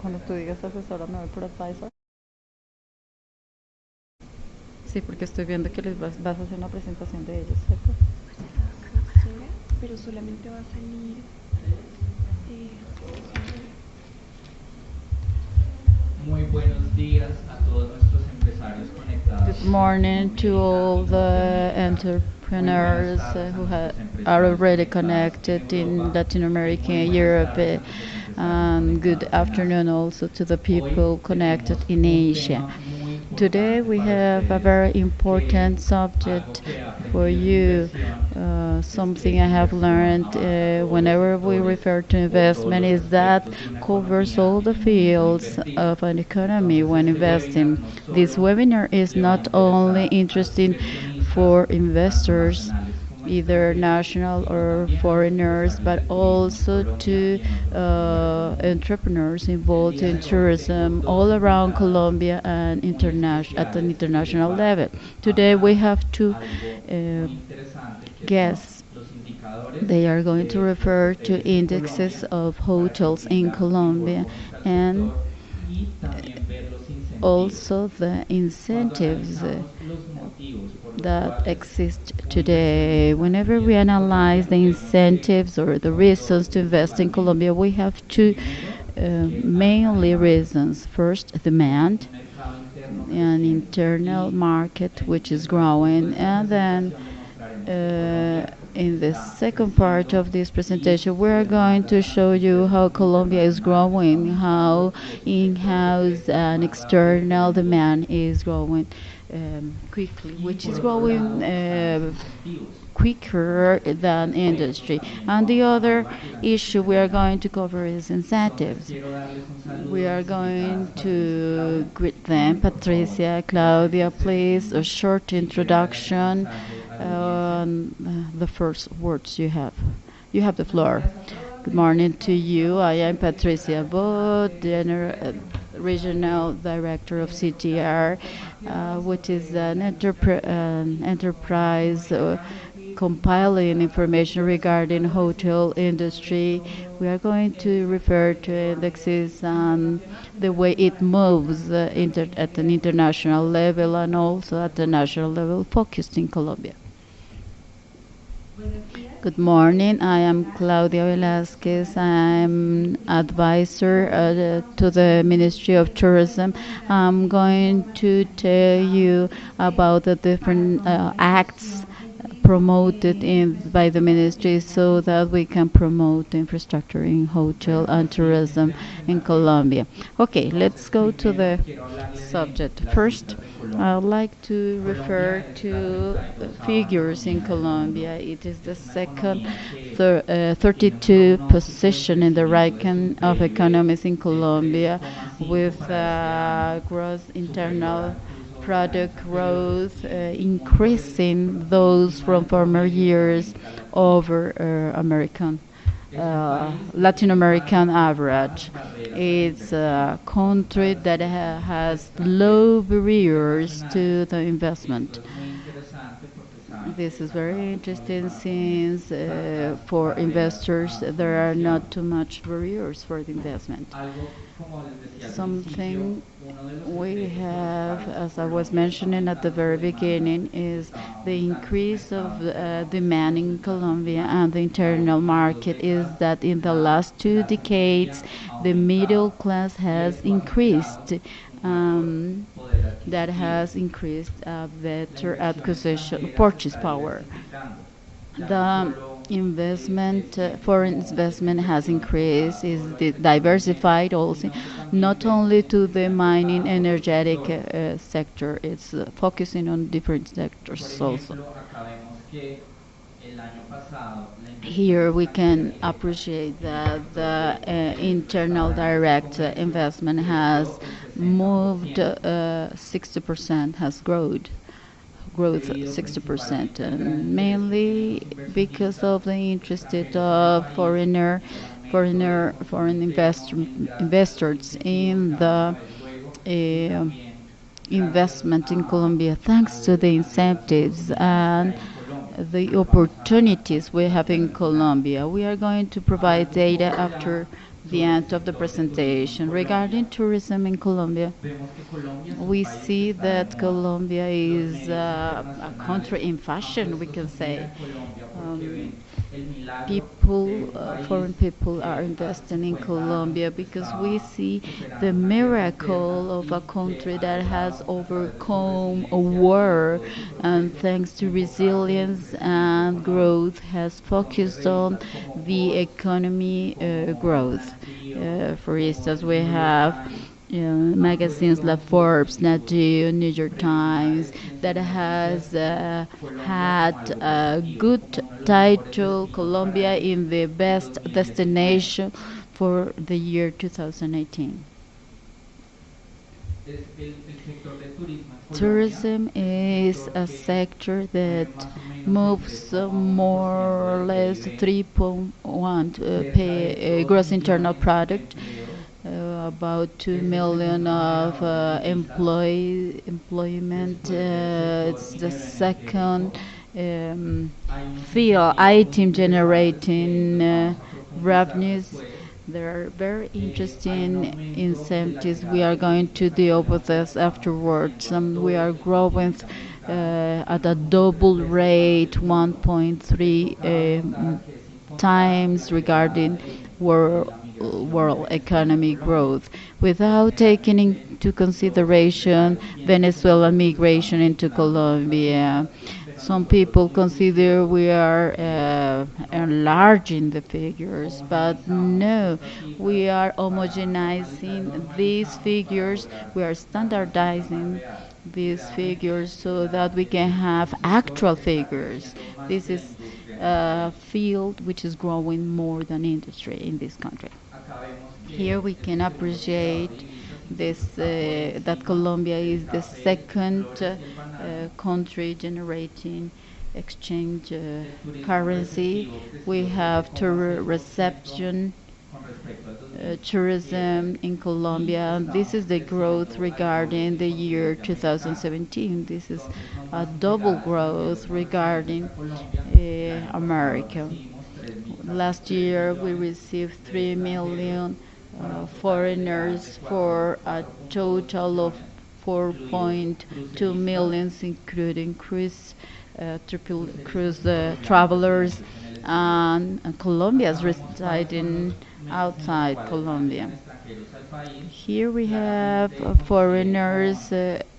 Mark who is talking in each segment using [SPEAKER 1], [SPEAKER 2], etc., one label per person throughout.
[SPEAKER 1] Cuando tú digas asesora, me voy por advisor. Sí, porque estoy viendo que vas a hacer una presentación de ellos, ¿cierto?
[SPEAKER 2] Pero solamente va a salir
[SPEAKER 3] Muy buenos días a todos nuestros empresarios conectados.
[SPEAKER 1] Good morning to all the entrepreneurs who are already connected in Latin America, Europe, and good afternoon also to the people connected in Asia. Today we have a very important subject for you. Something I have learned whenever we refer to investment is that covers all the fields of an economy when investing. This webinar is not only interesting for investors, either national or foreigners, but also to entrepreneurs involved in tourism all around Colombia and at an international level. Today we have two guests. They are going to refer to indexes of hotels in Colombia and also the incentives that exist today. Whenever we analyze the incentives or the reasons to invest in Colombia, we have two mainly reasons. First, demand, an internal market which is growing, and then in the second part of this presentation, we're going to show you how Colombia is growing, how in-house and external demand is growing quickly, which is growing quicker than industry. And the other issue we are going to cover is incentives. We are going to greet them. Patricia, Claudia, please, a short introduction. The first words you have. You have the floor. Good morning to you. I am Patricia Bo, Regional Director of CTR, which is an enterprise compiling information regarding hotel industry. We are going to refer to indexes and the way it moves at an international level and also at the national level, focused in Colombia. Good morning. I am Claudia Velasquez. I'm advisor to the Ministry of Tourism. I'm going to tell you about the different acts promoted by the ministry so that we can promote infrastructure in hotel and tourism in Colombia. Okay, let's go to the subject. First, I would like to refer to figures in Colombia. It is the second 32 position in the ranking of economies in Colombia with gross internal product growth increasing those from former years over Latin American average. It's a country that has low barriers to the investment. This is very interesting since for investors there are not too much barriers for the investment. Something we have, as I was mentioning at the very beginning, is the increase of demand in Colombia and the internal market is that in the last 2 decades the middle class has increased. That has increased better acquisition purchase power. The foreign investment has increased, is diversified also, not only to the mining energetic sector, it's focusing on different sectors also. Here we can appreciate that the internal direct investment has moved 60%, has growth 60%, and mainly because of the interest of foreign investors in the investment in Colombia, thanks to the incentives and the opportunities we have in Colombia. We are going to provide
[SPEAKER 3] Hablando un
[SPEAKER 1] data
[SPEAKER 3] poco
[SPEAKER 1] after
[SPEAKER 3] ya
[SPEAKER 1] the
[SPEAKER 3] sobre el
[SPEAKER 1] end of the
[SPEAKER 3] sector de turismo en
[SPEAKER 1] presentation. Regarding
[SPEAKER 3] Colombia,
[SPEAKER 1] tourism in Colombia,
[SPEAKER 3] vemos que Colombia es un
[SPEAKER 1] we
[SPEAKER 3] país que
[SPEAKER 1] see
[SPEAKER 3] está de
[SPEAKER 1] that
[SPEAKER 3] moda.
[SPEAKER 1] Colombia
[SPEAKER 3] Los
[SPEAKER 1] is
[SPEAKER 3] medios
[SPEAKER 1] a country
[SPEAKER 3] internacionales
[SPEAKER 1] in
[SPEAKER 3] han
[SPEAKER 1] fashion, we
[SPEAKER 3] puesto
[SPEAKER 1] can
[SPEAKER 3] su mira
[SPEAKER 1] say.
[SPEAKER 3] en Colombia porque
[SPEAKER 1] Um,
[SPEAKER 3] ven el milagro de
[SPEAKER 1] People,
[SPEAKER 3] un
[SPEAKER 1] foreign
[SPEAKER 3] país
[SPEAKER 1] people, are
[SPEAKER 3] que hace
[SPEAKER 1] investing in
[SPEAKER 3] 50 años
[SPEAKER 1] Colombia because we
[SPEAKER 3] estaba
[SPEAKER 1] see the
[SPEAKER 3] superando una guerra
[SPEAKER 1] miracle
[SPEAKER 3] interna
[SPEAKER 1] of a
[SPEAKER 3] y que
[SPEAKER 1] country
[SPEAKER 3] ha
[SPEAKER 1] that has
[SPEAKER 3] logrado a través de su
[SPEAKER 1] overcome a
[SPEAKER 3] resiliencia y de
[SPEAKER 1] war,
[SPEAKER 3] todo su
[SPEAKER 1] and
[SPEAKER 3] proceso
[SPEAKER 1] thanks to
[SPEAKER 3] enfocarse en un
[SPEAKER 1] resilience
[SPEAKER 3] crecimiento
[SPEAKER 1] and
[SPEAKER 3] económico.
[SPEAKER 1] growth has
[SPEAKER 3] Entonces
[SPEAKER 1] focused on
[SPEAKER 3] revistas como
[SPEAKER 1] the
[SPEAKER 3] Forbes,
[SPEAKER 1] economy
[SPEAKER 3] como
[SPEAKER 1] growth.
[SPEAKER 3] Nat Geo,
[SPEAKER 1] For
[SPEAKER 3] como
[SPEAKER 1] instance,
[SPEAKER 3] el
[SPEAKER 1] we
[SPEAKER 3] New York
[SPEAKER 1] have
[SPEAKER 3] Times han
[SPEAKER 1] magazines like
[SPEAKER 3] puesto
[SPEAKER 1] Forbes, Nat
[SPEAKER 3] sus
[SPEAKER 1] Geo, New York Times
[SPEAKER 3] preliminares en
[SPEAKER 1] that
[SPEAKER 3] sus
[SPEAKER 1] has
[SPEAKER 3] noticias Colombia
[SPEAKER 1] had
[SPEAKER 3] como algo
[SPEAKER 1] a
[SPEAKER 3] positivo,
[SPEAKER 1] good
[SPEAKER 3] como uno de los mejores
[SPEAKER 1] title,
[SPEAKER 3] destinos para
[SPEAKER 1] Colombia
[SPEAKER 3] ir
[SPEAKER 1] in the
[SPEAKER 3] en
[SPEAKER 1] best
[SPEAKER 3] 2019.
[SPEAKER 1] destination for the year 2018.
[SPEAKER 3] El sector del turismo en Colombia
[SPEAKER 1] Tourism
[SPEAKER 3] es un
[SPEAKER 1] is
[SPEAKER 3] sector
[SPEAKER 1] a
[SPEAKER 3] que
[SPEAKER 1] sector
[SPEAKER 3] mueve
[SPEAKER 1] that
[SPEAKER 3] más o menos el
[SPEAKER 1] moves
[SPEAKER 3] 3,1%
[SPEAKER 1] more or
[SPEAKER 3] del
[SPEAKER 1] less
[SPEAKER 3] PIB,
[SPEAKER 1] 3.1
[SPEAKER 3] cerca de 2
[SPEAKER 1] gross internal
[SPEAKER 3] millones de
[SPEAKER 1] product,
[SPEAKER 3] empleos,
[SPEAKER 1] about 2
[SPEAKER 3] es el
[SPEAKER 1] million
[SPEAKER 3] segundo
[SPEAKER 1] of
[SPEAKER 3] generador de divisas
[SPEAKER 1] employment.
[SPEAKER 3] después del sector
[SPEAKER 1] It's the
[SPEAKER 3] minero
[SPEAKER 1] second
[SPEAKER 3] energético.
[SPEAKER 1] um,
[SPEAKER 3] Hay unos
[SPEAKER 1] field
[SPEAKER 3] incentivos
[SPEAKER 1] item
[SPEAKER 3] interesantes que
[SPEAKER 1] generating
[SPEAKER 3] los vamos a profundizar
[SPEAKER 1] revenues.
[SPEAKER 3] después.
[SPEAKER 1] There are very
[SPEAKER 3] Hay un
[SPEAKER 1] interesting
[SPEAKER 3] aumento de la
[SPEAKER 1] incentives. We
[SPEAKER 3] llegada
[SPEAKER 1] are
[SPEAKER 3] de
[SPEAKER 1] going to
[SPEAKER 3] turistas a
[SPEAKER 1] deal with
[SPEAKER 3] Colombia.
[SPEAKER 1] this
[SPEAKER 3] Estamos
[SPEAKER 1] afterwards.
[SPEAKER 3] creciendo al
[SPEAKER 1] We
[SPEAKER 3] doble
[SPEAKER 1] are
[SPEAKER 3] que el
[SPEAKER 1] growing
[SPEAKER 3] continente americano y
[SPEAKER 1] at a
[SPEAKER 3] 1,3
[SPEAKER 1] double
[SPEAKER 3] veces más que
[SPEAKER 1] rate,
[SPEAKER 3] el mundo.
[SPEAKER 1] 1.3
[SPEAKER 3] Esto cabe notar que es sin contar
[SPEAKER 1] times
[SPEAKER 3] la llegada
[SPEAKER 1] regarding
[SPEAKER 3] de
[SPEAKER 1] world,
[SPEAKER 3] la migración
[SPEAKER 1] world
[SPEAKER 3] venezolana a
[SPEAKER 1] economy
[SPEAKER 3] Colombia.
[SPEAKER 1] growth,
[SPEAKER 3] Es
[SPEAKER 1] without taking
[SPEAKER 3] generalmente
[SPEAKER 1] into
[SPEAKER 3] los
[SPEAKER 1] consideration
[SPEAKER 3] empresarios piensan que
[SPEAKER 1] Venezuelan
[SPEAKER 3] nosotros
[SPEAKER 1] migration
[SPEAKER 3] estamos
[SPEAKER 1] into
[SPEAKER 3] inflando nuestras
[SPEAKER 1] Colombia.
[SPEAKER 3] cifras, pero
[SPEAKER 1] Some
[SPEAKER 3] nosotros
[SPEAKER 1] people
[SPEAKER 3] muy
[SPEAKER 1] consider we
[SPEAKER 3] juiciosos
[SPEAKER 1] are
[SPEAKER 3] no
[SPEAKER 1] enlarging the figures, but
[SPEAKER 3] homogeneizamos
[SPEAKER 1] no,
[SPEAKER 3] estas
[SPEAKER 1] we
[SPEAKER 3] cifras
[SPEAKER 1] are
[SPEAKER 3] para normalizar,
[SPEAKER 1] homogenizing these
[SPEAKER 3] normalizamos para
[SPEAKER 1] figures.
[SPEAKER 3] lograr
[SPEAKER 1] We are
[SPEAKER 3] dar una cifra más
[SPEAKER 1] standardizing
[SPEAKER 3] real. Y
[SPEAKER 1] these figures
[SPEAKER 3] realmente
[SPEAKER 1] so that we can
[SPEAKER 3] el
[SPEAKER 1] have
[SPEAKER 3] sector
[SPEAKER 1] actual
[SPEAKER 3] está
[SPEAKER 1] figures.
[SPEAKER 3] creciendo más
[SPEAKER 1] This
[SPEAKER 3] que la
[SPEAKER 1] is
[SPEAKER 3] industria en el
[SPEAKER 1] a
[SPEAKER 3] país.
[SPEAKER 1] field which is growing more than industry in this country.
[SPEAKER 3] Acá vemos
[SPEAKER 1] Here
[SPEAKER 3] que
[SPEAKER 1] we
[SPEAKER 3] es
[SPEAKER 1] can
[SPEAKER 3] el segundo generador
[SPEAKER 1] appreciate
[SPEAKER 3] de divisas, incluso
[SPEAKER 1] this
[SPEAKER 3] está por
[SPEAKER 1] that
[SPEAKER 3] encima
[SPEAKER 1] Colombia
[SPEAKER 3] del
[SPEAKER 1] is the
[SPEAKER 3] café,
[SPEAKER 1] second
[SPEAKER 3] flores y el banano.
[SPEAKER 1] country generating exchange
[SPEAKER 3] El turismo
[SPEAKER 1] currency.
[SPEAKER 3] receptivo
[SPEAKER 1] We
[SPEAKER 3] creció
[SPEAKER 1] have tour
[SPEAKER 3] 7,6%
[SPEAKER 1] reception
[SPEAKER 3] con respecto al 2017
[SPEAKER 1] tourism in
[SPEAKER 3] y
[SPEAKER 1] Colombia. This
[SPEAKER 3] estamos
[SPEAKER 1] is the growth
[SPEAKER 3] creciendo al doble que
[SPEAKER 1] regarding
[SPEAKER 3] el
[SPEAKER 1] the year
[SPEAKER 3] continente americano.
[SPEAKER 1] 2017. This is
[SPEAKER 3] Entonces nos
[SPEAKER 1] a
[SPEAKER 3] vamos a
[SPEAKER 1] double
[SPEAKER 3] llegar a extranjeros
[SPEAKER 1] growth
[SPEAKER 3] no residentes
[SPEAKER 1] regarding
[SPEAKER 3] a Colombia. El año pasado
[SPEAKER 1] America.
[SPEAKER 3] recibimos casi
[SPEAKER 1] Last
[SPEAKER 3] 3
[SPEAKER 1] year we
[SPEAKER 3] millones
[SPEAKER 1] received
[SPEAKER 3] de
[SPEAKER 1] 3
[SPEAKER 3] extranjeros
[SPEAKER 1] million
[SPEAKER 3] para un total general de
[SPEAKER 1] foreigners for a
[SPEAKER 3] 4,2
[SPEAKER 1] total of
[SPEAKER 3] millones, incluidos
[SPEAKER 1] 4.2
[SPEAKER 3] cruceristas,
[SPEAKER 1] millions, including triple
[SPEAKER 3] cruceristas
[SPEAKER 1] cruise
[SPEAKER 3] ecuatorianos
[SPEAKER 1] travelers,
[SPEAKER 3] residentes en el exterior.
[SPEAKER 1] and Colombians
[SPEAKER 3] Acá vemos cuáles son los
[SPEAKER 1] residing
[SPEAKER 3] meses en los
[SPEAKER 1] outside
[SPEAKER 3] cuales más
[SPEAKER 1] Colombia.
[SPEAKER 3] llegan extranjeros al país.
[SPEAKER 1] Here we have
[SPEAKER 3] Claramente coincide
[SPEAKER 1] foreigners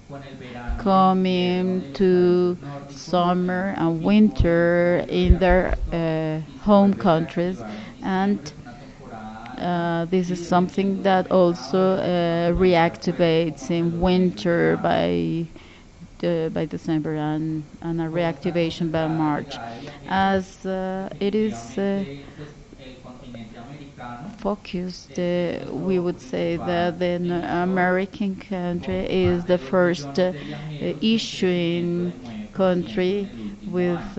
[SPEAKER 3] con el verano y el invierno
[SPEAKER 1] coming
[SPEAKER 3] de los
[SPEAKER 1] to
[SPEAKER 3] países nórdicos.
[SPEAKER 1] summer
[SPEAKER 3] Vemos el
[SPEAKER 1] and
[SPEAKER 3] pico de
[SPEAKER 1] winter
[SPEAKER 3] julio y
[SPEAKER 1] in their
[SPEAKER 3] agosto y se
[SPEAKER 1] home
[SPEAKER 3] vuelve a
[SPEAKER 1] countries,
[SPEAKER 3] reactivar en
[SPEAKER 1] and
[SPEAKER 3] diciembre. Es una temporada alta
[SPEAKER 1] this
[SPEAKER 3] y
[SPEAKER 1] is something
[SPEAKER 3] dependiendo del
[SPEAKER 1] that
[SPEAKER 3] mercado
[SPEAKER 1] also
[SPEAKER 3] es una afluencia fuerte como
[SPEAKER 1] reactivates
[SPEAKER 3] hacia
[SPEAKER 1] in
[SPEAKER 3] los meses de
[SPEAKER 1] winter
[SPEAKER 3] mayo.
[SPEAKER 1] by December, and a
[SPEAKER 3] Como está
[SPEAKER 1] reactivation by
[SPEAKER 3] concentrada la
[SPEAKER 1] March.
[SPEAKER 3] llegada de viajeros,
[SPEAKER 1] As it is
[SPEAKER 3] definitivamente pues, el continente americano
[SPEAKER 1] focused,
[SPEAKER 3] es el
[SPEAKER 1] we
[SPEAKER 3] segundo
[SPEAKER 1] would say that
[SPEAKER 3] principal
[SPEAKER 1] the
[SPEAKER 3] emisor
[SPEAKER 1] American country
[SPEAKER 3] con
[SPEAKER 1] is
[SPEAKER 3] más de
[SPEAKER 1] the
[SPEAKER 3] 2
[SPEAKER 1] first
[SPEAKER 3] millones de viajeros y un crecimiento
[SPEAKER 1] issuing
[SPEAKER 3] del 9% en
[SPEAKER 1] country
[SPEAKER 3] el último
[SPEAKER 1] with
[SPEAKER 3] año.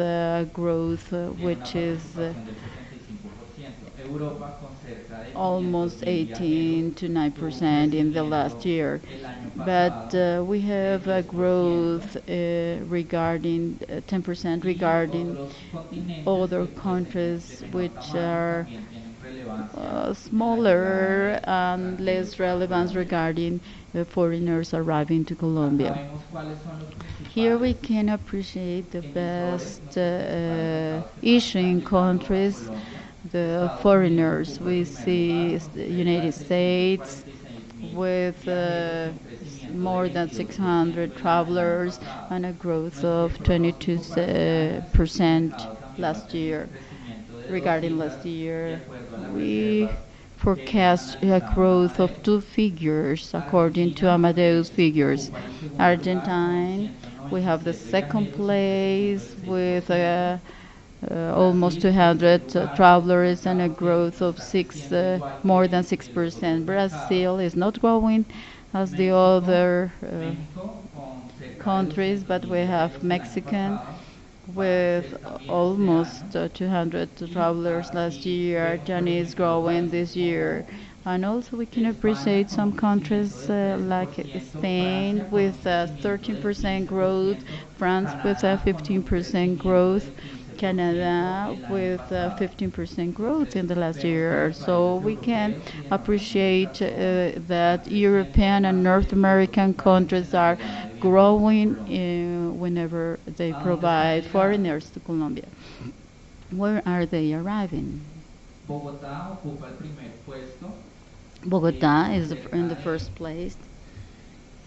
[SPEAKER 1] growth
[SPEAKER 3] Tiene una
[SPEAKER 1] which is
[SPEAKER 3] participación del 75%. Europa con cerca de 500
[SPEAKER 1] almost
[SPEAKER 3] mil
[SPEAKER 1] 18
[SPEAKER 3] viajeros
[SPEAKER 1] to
[SPEAKER 3] tuvo un
[SPEAKER 1] 9% in the last
[SPEAKER 3] crecimiento
[SPEAKER 1] year.
[SPEAKER 3] el año
[SPEAKER 1] But
[SPEAKER 3] pasado
[SPEAKER 1] we
[SPEAKER 3] de
[SPEAKER 1] have a
[SPEAKER 3] 10%.
[SPEAKER 1] growth regarding 10%
[SPEAKER 3] Y
[SPEAKER 1] regarding
[SPEAKER 3] otros continentes
[SPEAKER 1] other
[SPEAKER 3] que pues
[SPEAKER 1] countries
[SPEAKER 3] de menor
[SPEAKER 1] which
[SPEAKER 3] tamaño
[SPEAKER 1] are
[SPEAKER 3] también tienen relevancia en la llegada
[SPEAKER 1] smaller
[SPEAKER 3] de
[SPEAKER 1] and less
[SPEAKER 3] extranjeros a
[SPEAKER 1] relevance
[SPEAKER 3] Colombia.
[SPEAKER 1] regarding foreigners arriving to
[SPEAKER 3] Acá
[SPEAKER 1] Colombia.
[SPEAKER 3] vemos cuáles son los
[SPEAKER 1] Here we
[SPEAKER 3] principales
[SPEAKER 1] can appreciate the
[SPEAKER 3] emisores,
[SPEAKER 1] best
[SPEAKER 3] nuestros principales mercados que más están
[SPEAKER 1] issuing
[SPEAKER 3] llegando a
[SPEAKER 1] countries,
[SPEAKER 3] Colombia.
[SPEAKER 1] the
[SPEAKER 3] Estados Unidos
[SPEAKER 1] foreigners.
[SPEAKER 3] ocupa el
[SPEAKER 1] We
[SPEAKER 3] primer lugar
[SPEAKER 1] see
[SPEAKER 3] con
[SPEAKER 1] the
[SPEAKER 3] cerca de
[SPEAKER 1] United States
[SPEAKER 3] 646 mil
[SPEAKER 1] with
[SPEAKER 3] viajeros y un crecimiento de
[SPEAKER 1] more than
[SPEAKER 3] 22%
[SPEAKER 1] 600
[SPEAKER 3] el año
[SPEAKER 1] travelers
[SPEAKER 3] pasado.
[SPEAKER 1] and a growth
[SPEAKER 3] Nuestro
[SPEAKER 1] of
[SPEAKER 3] pronóstico para este año es que este
[SPEAKER 1] percent
[SPEAKER 3] mercado también va a
[SPEAKER 1] last
[SPEAKER 3] tener un
[SPEAKER 1] year.
[SPEAKER 3] crecimiento de dos
[SPEAKER 1] Regarding last
[SPEAKER 3] cifras de
[SPEAKER 1] year,
[SPEAKER 3] acuerdo a las
[SPEAKER 1] we
[SPEAKER 3] reservas que
[SPEAKER 1] forecast a
[SPEAKER 3] analizamos
[SPEAKER 1] growth of
[SPEAKER 3] Amadeus.
[SPEAKER 1] two figures according to
[SPEAKER 3] Argentina
[SPEAKER 1] Amadeus figures.
[SPEAKER 3] ocupa el segundo lugar con
[SPEAKER 1] Argentine, we have the
[SPEAKER 3] 197
[SPEAKER 1] second
[SPEAKER 3] viajeros y un crecimiento
[SPEAKER 1] place
[SPEAKER 3] del
[SPEAKER 1] with
[SPEAKER 3] 6%.
[SPEAKER 1] almost
[SPEAKER 3] Brasil, el tercer
[SPEAKER 1] 200
[SPEAKER 3] lugar, con un
[SPEAKER 1] travelers and a
[SPEAKER 3] mercado que
[SPEAKER 1] growth of
[SPEAKER 3] está creciendo igual
[SPEAKER 1] more than
[SPEAKER 3] que los
[SPEAKER 1] 6%.
[SPEAKER 3] otros mercados.
[SPEAKER 1] Brazil is not growing as the
[SPEAKER 3] México,
[SPEAKER 1] other
[SPEAKER 3] México con cerca de
[SPEAKER 1] countries,
[SPEAKER 3] 200
[SPEAKER 1] but
[SPEAKER 3] mil
[SPEAKER 1] we have
[SPEAKER 3] viajeros el año
[SPEAKER 1] Mexican
[SPEAKER 3] pasado, va a
[SPEAKER 1] with
[SPEAKER 3] crecer también este
[SPEAKER 1] almost
[SPEAKER 3] año.
[SPEAKER 1] 200
[SPEAKER 3] Y
[SPEAKER 1] travelers last
[SPEAKER 3] aquí
[SPEAKER 1] year.
[SPEAKER 3] vemos, por
[SPEAKER 1] Argentina is
[SPEAKER 3] ejemplo,
[SPEAKER 1] growing
[SPEAKER 3] países
[SPEAKER 1] this year.
[SPEAKER 3] como
[SPEAKER 1] And also we can appreciate some countries like Spain with 13% growth, France with 15% growth, Canada with 15% growth in the last year. So we can appreciate that European and North American countries are growing whenever they provide foreigners to Colombia. Where are they arriving?
[SPEAKER 3] Bogotá ocupa el primer puesto
[SPEAKER 1] Bogota is in
[SPEAKER 3] cerca
[SPEAKER 1] the
[SPEAKER 3] de
[SPEAKER 1] first place.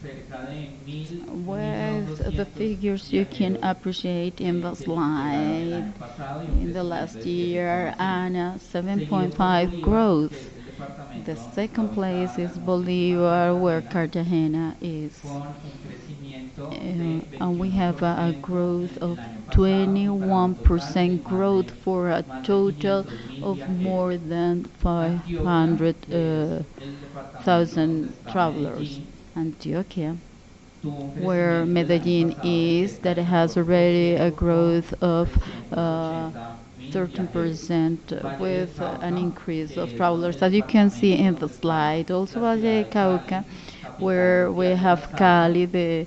[SPEAKER 3] cerca de un millón
[SPEAKER 1] With the
[SPEAKER 3] doscientos
[SPEAKER 1] figures you can
[SPEAKER 3] viajeros
[SPEAKER 1] appreciate in the
[SPEAKER 3] que llegaron el
[SPEAKER 1] slide,
[SPEAKER 3] año pasado y un
[SPEAKER 1] in the
[SPEAKER 3] crecimiento
[SPEAKER 1] last
[SPEAKER 3] de siete coma
[SPEAKER 1] year,
[SPEAKER 3] cinco
[SPEAKER 1] and a
[SPEAKER 3] seguido por
[SPEAKER 1] 7.5
[SPEAKER 3] Bolívar, que
[SPEAKER 1] growth.
[SPEAKER 3] es el
[SPEAKER 1] The
[SPEAKER 3] departamento
[SPEAKER 1] second place
[SPEAKER 3] ubicado
[SPEAKER 1] is
[SPEAKER 3] como muchísimo más
[SPEAKER 1] Bolívar, where
[SPEAKER 3] Cartagena,
[SPEAKER 1] Cartagena is.
[SPEAKER 3] con un crecimiento de
[SPEAKER 1] And we have a
[SPEAKER 3] 21%
[SPEAKER 1] growth
[SPEAKER 3] en el
[SPEAKER 1] of
[SPEAKER 3] año pasado y para un total de
[SPEAKER 1] 21% growth for a
[SPEAKER 3] más de
[SPEAKER 1] total
[SPEAKER 3] 500.000
[SPEAKER 1] of
[SPEAKER 3] viajeros.
[SPEAKER 1] more than
[SPEAKER 3] Antioquia, que es
[SPEAKER 1] 500,000
[SPEAKER 3] el departamento donde está
[SPEAKER 1] travelers.
[SPEAKER 3] Medellín,
[SPEAKER 1] Antioquia,
[SPEAKER 3] tuvo un
[SPEAKER 1] where
[SPEAKER 3] crecimiento el año
[SPEAKER 1] Medellin
[SPEAKER 3] pasado de
[SPEAKER 1] is,
[SPEAKER 3] cerca
[SPEAKER 1] that
[SPEAKER 3] del
[SPEAKER 1] has already a
[SPEAKER 3] 14% con
[SPEAKER 1] growth of
[SPEAKER 3] 380.000 viajeros.
[SPEAKER 1] 13%
[SPEAKER 3] Valle del
[SPEAKER 1] with an
[SPEAKER 3] Cauca,
[SPEAKER 1] increase of
[SPEAKER 3] que es
[SPEAKER 1] travelers,
[SPEAKER 3] el
[SPEAKER 1] as you can see
[SPEAKER 3] departamento
[SPEAKER 1] in the
[SPEAKER 3] donde está
[SPEAKER 1] slide. Also,
[SPEAKER 3] la
[SPEAKER 1] Valle
[SPEAKER 3] ciudad
[SPEAKER 1] de
[SPEAKER 3] de
[SPEAKER 1] Cauca,
[SPEAKER 3] Cali, capital
[SPEAKER 1] where we
[SPEAKER 3] mundial de la
[SPEAKER 1] have
[SPEAKER 3] salsa,
[SPEAKER 1] Cali, the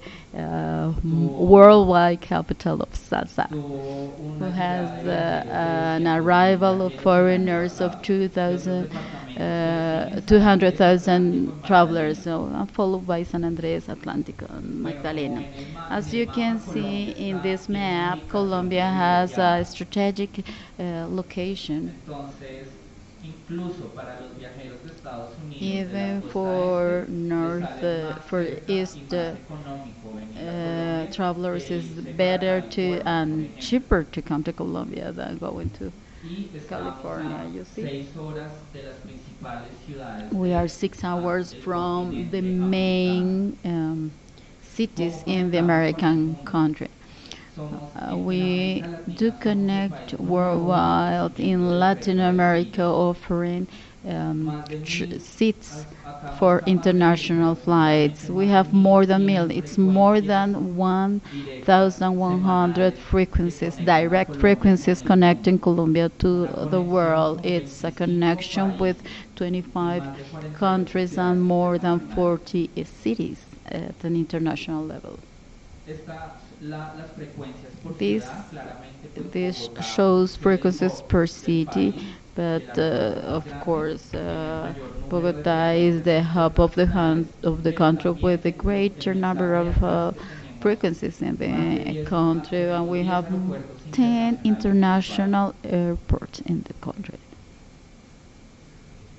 [SPEAKER 3] tuvo,
[SPEAKER 1] worldwide capital of salsa,
[SPEAKER 3] tuvo
[SPEAKER 1] who
[SPEAKER 3] una
[SPEAKER 1] has
[SPEAKER 3] llegada de viajeros de
[SPEAKER 1] an
[SPEAKER 3] 200.000
[SPEAKER 1] arrival of
[SPEAKER 3] viajeros el año
[SPEAKER 1] foreigners of
[SPEAKER 3] pasado. ¿Qué otros departamentos se le siguen? San Andrés, Atlántico
[SPEAKER 1] 200,000
[SPEAKER 3] y
[SPEAKER 1] travelers,
[SPEAKER 3] Magdalena.
[SPEAKER 1] so followed by San Andres, Atlántico, and
[SPEAKER 3] Bueno, como
[SPEAKER 1] Magdalena.
[SPEAKER 3] ven en
[SPEAKER 1] As
[SPEAKER 3] el
[SPEAKER 1] you can
[SPEAKER 3] mapa,
[SPEAKER 1] see
[SPEAKER 3] Colombia
[SPEAKER 1] in this
[SPEAKER 3] tiene una
[SPEAKER 1] map,
[SPEAKER 3] ubicación
[SPEAKER 1] Colombia has a
[SPEAKER 3] privilegiada.
[SPEAKER 1] strategic location.
[SPEAKER 3] Entonces, incluso para los viajeros de Estados Unidos de la
[SPEAKER 1] Even
[SPEAKER 3] costa
[SPEAKER 1] for
[SPEAKER 3] este, les
[SPEAKER 1] north,
[SPEAKER 3] sale más
[SPEAKER 1] for
[SPEAKER 3] cerca y
[SPEAKER 1] east
[SPEAKER 3] más económico venir a Colombia
[SPEAKER 1] travelers,
[SPEAKER 3] que
[SPEAKER 1] is
[SPEAKER 3] irse para
[SPEAKER 1] better to
[SPEAKER 3] California, por
[SPEAKER 1] and
[SPEAKER 3] ejemplo.
[SPEAKER 1] cheaper to come to Colombia than going to
[SPEAKER 3] Y estamos
[SPEAKER 1] California.
[SPEAKER 3] a
[SPEAKER 1] You see,
[SPEAKER 3] 6 horas de las principales ciudades
[SPEAKER 1] we are 6 hours
[SPEAKER 3] del
[SPEAKER 1] from the
[SPEAKER 3] continente americano.
[SPEAKER 1] main cities
[SPEAKER 3] ¿Cómo
[SPEAKER 1] in the
[SPEAKER 3] conectamos con el
[SPEAKER 1] American
[SPEAKER 3] mundo?
[SPEAKER 1] country.
[SPEAKER 3] Somos en
[SPEAKER 1] We
[SPEAKER 3] América
[SPEAKER 1] do
[SPEAKER 3] Latina somos el
[SPEAKER 1] connect
[SPEAKER 3] país número 1 en
[SPEAKER 1] worldwide
[SPEAKER 3] crecimiento
[SPEAKER 1] in
[SPEAKER 3] de
[SPEAKER 1] Latin
[SPEAKER 3] oferta de
[SPEAKER 1] America,
[SPEAKER 3] destinos.
[SPEAKER 1] offering
[SPEAKER 3] Más de mil,
[SPEAKER 1] seats
[SPEAKER 3] acabamos
[SPEAKER 1] for
[SPEAKER 3] a más de mil,
[SPEAKER 1] international
[SPEAKER 3] pero
[SPEAKER 1] flights.
[SPEAKER 3] puntualmente
[SPEAKER 1] We
[SPEAKER 3] más de
[SPEAKER 1] have
[SPEAKER 3] mil
[SPEAKER 1] more than
[SPEAKER 3] cien
[SPEAKER 1] mil. It's more
[SPEAKER 3] frecuencias
[SPEAKER 1] than
[SPEAKER 3] directas
[SPEAKER 1] 1,100
[SPEAKER 3] semanales que
[SPEAKER 1] frequencies,
[SPEAKER 3] conectan a
[SPEAKER 1] direct
[SPEAKER 3] Colombia con
[SPEAKER 1] frequencies
[SPEAKER 3] el
[SPEAKER 1] connecting
[SPEAKER 3] mundo.
[SPEAKER 1] Colombia to
[SPEAKER 3] Una
[SPEAKER 1] the
[SPEAKER 3] conexión
[SPEAKER 1] world.
[SPEAKER 3] con
[SPEAKER 1] It's a
[SPEAKER 3] 25
[SPEAKER 1] connection with
[SPEAKER 3] países y
[SPEAKER 1] 25
[SPEAKER 3] más de 48
[SPEAKER 1] countries and
[SPEAKER 3] ciudades
[SPEAKER 1] more than
[SPEAKER 3] internacionales.
[SPEAKER 1] 40 cities at an international level.
[SPEAKER 3] Las frecuencias por
[SPEAKER 1] This
[SPEAKER 3] ciudad, claramente pues
[SPEAKER 1] this
[SPEAKER 3] Bogotá
[SPEAKER 1] shows
[SPEAKER 3] es el
[SPEAKER 1] frequencies
[SPEAKER 3] hub
[SPEAKER 1] per
[SPEAKER 3] del
[SPEAKER 1] city,
[SPEAKER 3] país, el
[SPEAKER 1] but
[SPEAKER 3] aeropuerto más
[SPEAKER 1] of
[SPEAKER 3] grande,
[SPEAKER 1] course
[SPEAKER 3] que tiene el mayor número de
[SPEAKER 1] Bogota is the
[SPEAKER 3] frecuencias
[SPEAKER 1] hub of
[SPEAKER 3] internacionales,
[SPEAKER 1] of the
[SPEAKER 3] pero
[SPEAKER 1] country
[SPEAKER 3] también
[SPEAKER 1] with a
[SPEAKER 3] el
[SPEAKER 1] greater number
[SPEAKER 3] mensaje de
[SPEAKER 1] of
[SPEAKER 3] acá es que tenemos
[SPEAKER 1] frequencies in
[SPEAKER 3] más de
[SPEAKER 1] the
[SPEAKER 3] 10,
[SPEAKER 1] country, and
[SPEAKER 3] tenemos
[SPEAKER 1] we
[SPEAKER 3] 10
[SPEAKER 1] have
[SPEAKER 3] aeropuertos
[SPEAKER 1] 10
[SPEAKER 3] internacionales en el país.
[SPEAKER 1] international airports in the country.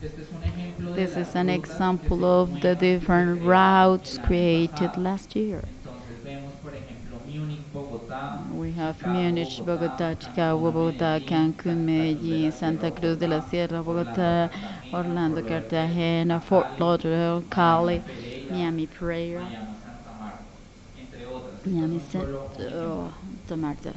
[SPEAKER 3] Este es un ejemplo de
[SPEAKER 1] This
[SPEAKER 3] las
[SPEAKER 1] is an
[SPEAKER 3] rutas que
[SPEAKER 1] example
[SPEAKER 3] se
[SPEAKER 1] of the
[SPEAKER 3] nuevas que se
[SPEAKER 1] different
[SPEAKER 3] crearon
[SPEAKER 1] routes
[SPEAKER 3] el año
[SPEAKER 1] created
[SPEAKER 3] pasado.
[SPEAKER 1] last year.
[SPEAKER 3] Entonces vemos, por ejemplo, Múnich, Bogotá,
[SPEAKER 1] We have
[SPEAKER 3] Chicago,
[SPEAKER 1] Munich, Bogota,
[SPEAKER 3] Bogotá,
[SPEAKER 1] Chicago,
[SPEAKER 3] Cancún,
[SPEAKER 1] Bogota,
[SPEAKER 3] Medellín,
[SPEAKER 1] Cancun,
[SPEAKER 3] Santa Cruz de
[SPEAKER 1] Medellín,
[SPEAKER 3] la Sierra,
[SPEAKER 1] Santa Cruz de la
[SPEAKER 3] Bogotá,
[SPEAKER 1] Sierra,
[SPEAKER 3] Orlando,
[SPEAKER 1] Bogota,
[SPEAKER 3] Cartagena,
[SPEAKER 1] Orlando,
[SPEAKER 3] Fort Lauderdale,
[SPEAKER 1] Cartagena, Fort
[SPEAKER 3] Cali,
[SPEAKER 1] Lauderdale,
[SPEAKER 3] Miami,
[SPEAKER 1] Cali,
[SPEAKER 3] Pereira,
[SPEAKER 1] Miami, Pereira,
[SPEAKER 3] Miami, Santa Marta, entre otras. Esto es
[SPEAKER 1] Miami,
[SPEAKER 3] solo un ejemplo.
[SPEAKER 1] Santa Marta.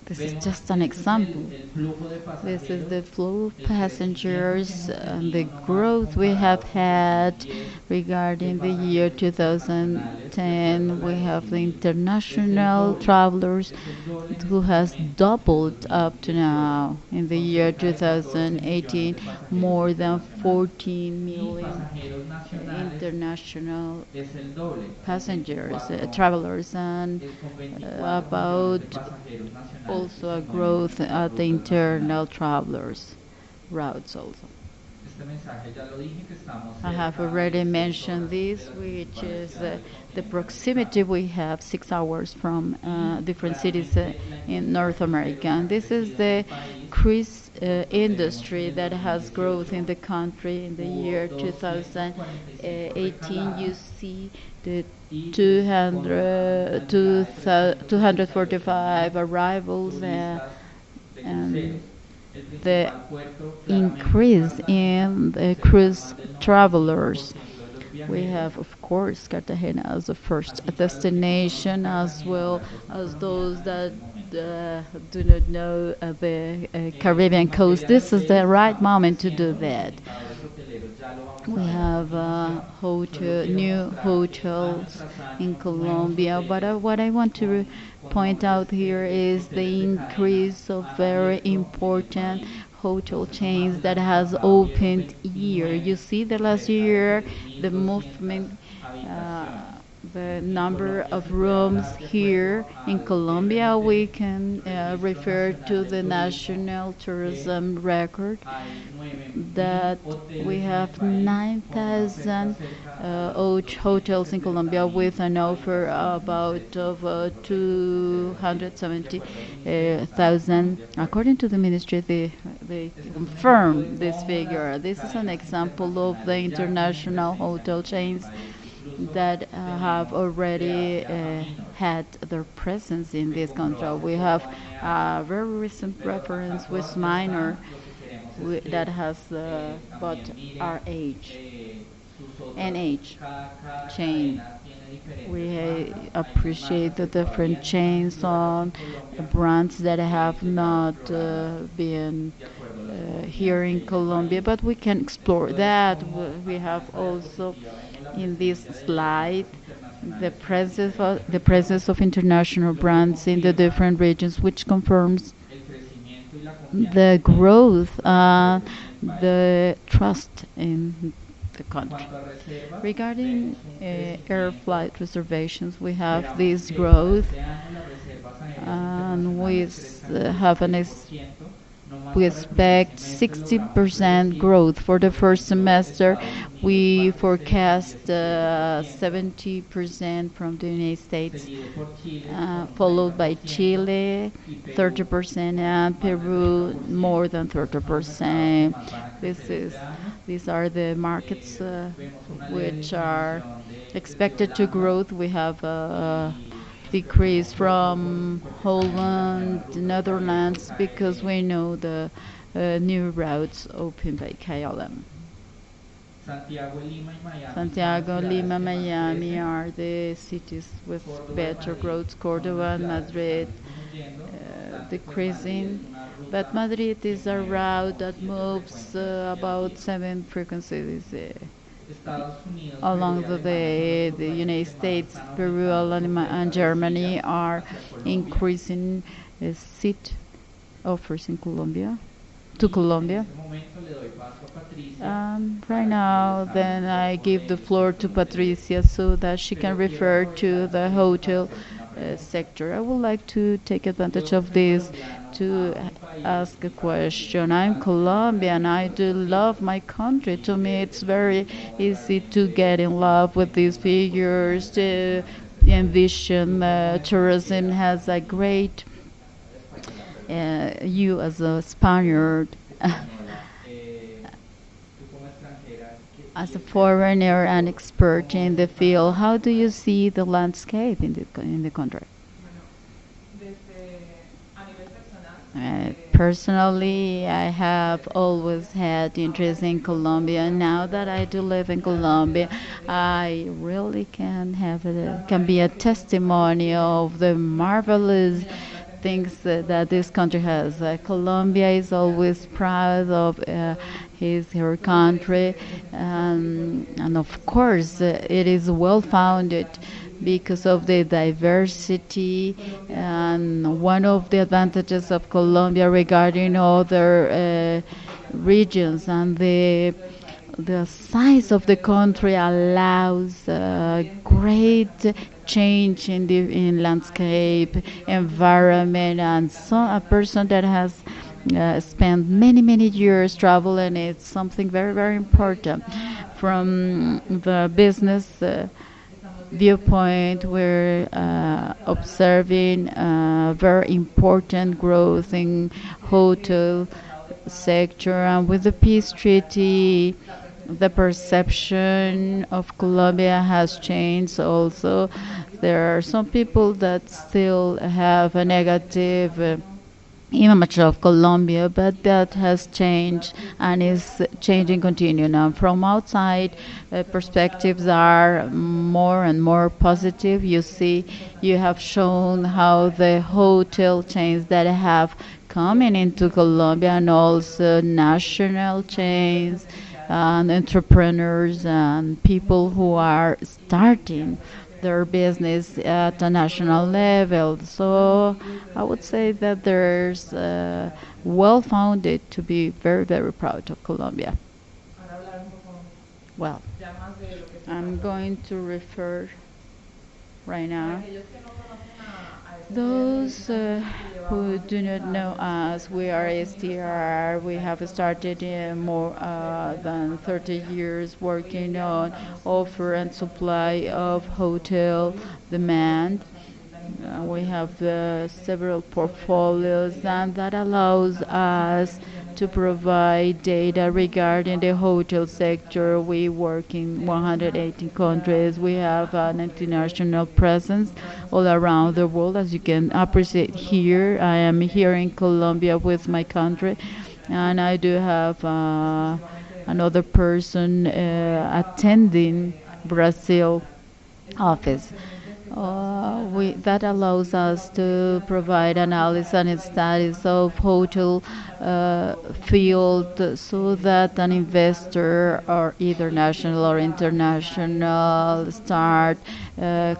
[SPEAKER 1] This is
[SPEAKER 3] Vemos,
[SPEAKER 1] just an
[SPEAKER 3] este es
[SPEAKER 1] example.
[SPEAKER 3] el flujo de
[SPEAKER 1] This is
[SPEAKER 3] pasajeros,
[SPEAKER 1] the flow of
[SPEAKER 3] el crecimiento que
[SPEAKER 1] passengers
[SPEAKER 3] hemos
[SPEAKER 1] and the
[SPEAKER 3] tenido nomás
[SPEAKER 1] growth we have
[SPEAKER 3] comparado con
[SPEAKER 1] had
[SPEAKER 3] 2010 de
[SPEAKER 1] regarding the year
[SPEAKER 3] pasajeros internacionales de acuerdo a
[SPEAKER 1] 2010.
[SPEAKER 3] la
[SPEAKER 1] We have the
[SPEAKER 3] estimil.
[SPEAKER 1] international travelers
[SPEAKER 3] Es el doble en
[SPEAKER 1] who
[SPEAKER 3] este
[SPEAKER 1] has
[SPEAKER 3] momento que en
[SPEAKER 1] doubled up to
[SPEAKER 3] 2018,
[SPEAKER 1] now. In the
[SPEAKER 3] con
[SPEAKER 1] year
[SPEAKER 3] cerca de 14 millones
[SPEAKER 1] 2018,
[SPEAKER 3] de pasajeros
[SPEAKER 1] more than
[SPEAKER 3] internacionales.
[SPEAKER 1] 14
[SPEAKER 3] Y
[SPEAKER 1] million
[SPEAKER 3] pasajeros nacionales
[SPEAKER 1] international
[SPEAKER 3] es el doble,
[SPEAKER 1] passengers, travelers, and
[SPEAKER 3] con 24 millones
[SPEAKER 1] about
[SPEAKER 3] de pasajeros nacionales y
[SPEAKER 1] also a
[SPEAKER 3] sus 9
[SPEAKER 1] growth at the
[SPEAKER 3] rutas
[SPEAKER 1] internal
[SPEAKER 3] nacionales.
[SPEAKER 1] travelers routes also.
[SPEAKER 3] Este mensaje ya lo dije que estamos
[SPEAKER 1] I have
[SPEAKER 3] cerca de
[SPEAKER 1] already
[SPEAKER 3] 6
[SPEAKER 1] mentioned
[SPEAKER 3] horas de
[SPEAKER 1] this,
[SPEAKER 3] las
[SPEAKER 1] which
[SPEAKER 3] principales
[SPEAKER 1] is
[SPEAKER 3] ciudades del
[SPEAKER 1] the
[SPEAKER 3] continente
[SPEAKER 1] proximity
[SPEAKER 3] americano.
[SPEAKER 1] we have 6 hours from
[SPEAKER 3] Y
[SPEAKER 1] different cities
[SPEAKER 3] claramente la
[SPEAKER 1] in
[SPEAKER 3] industria
[SPEAKER 1] North America.
[SPEAKER 3] crucero
[SPEAKER 1] And
[SPEAKER 3] ha
[SPEAKER 1] this is
[SPEAKER 3] crecido en el
[SPEAKER 1] the
[SPEAKER 3] país.
[SPEAKER 1] cruise
[SPEAKER 3] Nosotros tenemos en
[SPEAKER 1] industry
[SPEAKER 3] el
[SPEAKER 1] that has growth in
[SPEAKER 3] 2018
[SPEAKER 1] the country. In the
[SPEAKER 3] hubo
[SPEAKER 1] year
[SPEAKER 3] 245
[SPEAKER 1] 2018, you
[SPEAKER 3] recaladas
[SPEAKER 1] see the
[SPEAKER 3] y con una
[SPEAKER 1] 200,
[SPEAKER 3] cantidad de
[SPEAKER 1] 245
[SPEAKER 3] 388.000
[SPEAKER 1] arrivals
[SPEAKER 3] turistas de
[SPEAKER 1] and
[SPEAKER 3] cruceros. El
[SPEAKER 1] the
[SPEAKER 3] principal puerto claramente es
[SPEAKER 1] increase
[SPEAKER 3] Cartagena,
[SPEAKER 1] in the
[SPEAKER 3] cerca
[SPEAKER 1] cruise
[SPEAKER 3] más del
[SPEAKER 1] travelers.
[SPEAKER 3] 95% de los
[SPEAKER 1] We
[SPEAKER 3] viajeros.
[SPEAKER 1] have, of course, Cartagena as the first
[SPEAKER 3] Así para los que no conocen
[SPEAKER 1] destination, as
[SPEAKER 3] Cartagena o
[SPEAKER 1] well
[SPEAKER 3] la costa
[SPEAKER 1] as those
[SPEAKER 3] colombiana en
[SPEAKER 1] that
[SPEAKER 3] este momento.
[SPEAKER 1] do not know the
[SPEAKER 3] En
[SPEAKER 1] Caribbean coast.
[SPEAKER 3] materia de
[SPEAKER 1] This is the
[SPEAKER 3] hoteles
[SPEAKER 1] right
[SPEAKER 3] estamos
[SPEAKER 1] moment to do
[SPEAKER 3] creciendo, los
[SPEAKER 1] that.
[SPEAKER 3] indicadores hoteleros ya lo vamos
[SPEAKER 1] We
[SPEAKER 3] a ver a
[SPEAKER 1] have
[SPEAKER 3] continuación. Solo quiero
[SPEAKER 1] new
[SPEAKER 3] mostrar que año
[SPEAKER 1] hotels
[SPEAKER 3] tras
[SPEAKER 1] in
[SPEAKER 3] año nuevos
[SPEAKER 1] Colombia, but
[SPEAKER 3] hoteles
[SPEAKER 1] what I want to
[SPEAKER 3] con
[SPEAKER 1] point
[SPEAKER 3] nombres
[SPEAKER 1] out here is
[SPEAKER 3] hoteles
[SPEAKER 1] the
[SPEAKER 3] de cadena
[SPEAKER 1] increase of
[SPEAKER 3] han
[SPEAKER 1] very
[SPEAKER 3] abierto en el
[SPEAKER 1] important
[SPEAKER 3] país.
[SPEAKER 1] hotel chains that has opened year. You see the last year, the movement, uh, the number of rooms here in Colombia. We can refer to the national tourism record that we have 9,000 hotels in Colombia with an offer about of 270,000. According to the ministry, they confirm this figure. This is an example of the international hotel chains that have already had their presence in this country. We have a very recent reference with Minor that has but RH NH chain. We appreciate the different chains on brands that have not been here in Colombia, but we can explore that. We have also in this slide the presence of international brands in the different regions, which confirms the growth, the trust in the country. Regarding air flight reservations, we have this growth, and have we expect 60% growth for the first semester. We forecast 70% from the United States, followed by Chile, 30%, and Peru, more than 30%. These are the markets which are expected to grow. We have decrease from Holland, Netherlands, because we know the new routes opened by KLM. Santiago, Lima, Miami are the cities with better growth. Cordoba and Madrid decreasing. But Madrid is a route that moves about 7 frequencies along the way. The United States, Peru, and Germany are increasing seat offers in Colombia to Colombia. Right now, then I give the floor to Patricia so that she can refer to the hotel sector. I would like to take advantage of this to ask a question. I'm Colombian. I do love my country. To me, it's very easy to get in love with these figures, to envision tourism has a great, you as a Spaniard, as a foreigner and expert in the field, how do you see the landscape in the country? Personally, I have always had interest in Colombia. Now that I do live in Colombia, I really can be a testimony of the marvelous things that this country has. Colombia is always proud of her country, and of course, it is well founded because of the diversity, and one of the advantages of Colombia regarding other regions, and the size of the country allows great change in landscape, environment, and so a person that has spent many years traveling, it's something very important from the business viewpoint. We're observing very important growth in hotel sector, and with the peace treaty, the perception of Colombia has changed also. There are some people that still have a negative image of Colombia, but that has changed and is changing continue now. From outside, perspectives are more and more positive. You see, you have shown how the hotel chains that have coming into Colombia, and also national chains and entrepreneurs and people who are starting their business at a national level. So I would say that there's well founded to be very, very proud of Colombia. Well, I'm going to refer right now. Those who do not know us, we are STR. We have started more than 30 years working on offer and supply of hotel demand. We have several portfolios, and that allows us to provide data regarding the hotel sector. We work in 118 countries. We have an international presence all around the world, as you can appreciate here. I am here in Colombia with my country, and I do have another person attending Brazil office. That allows us to provide analysis and studies of hotel field so that an investor or either national or international start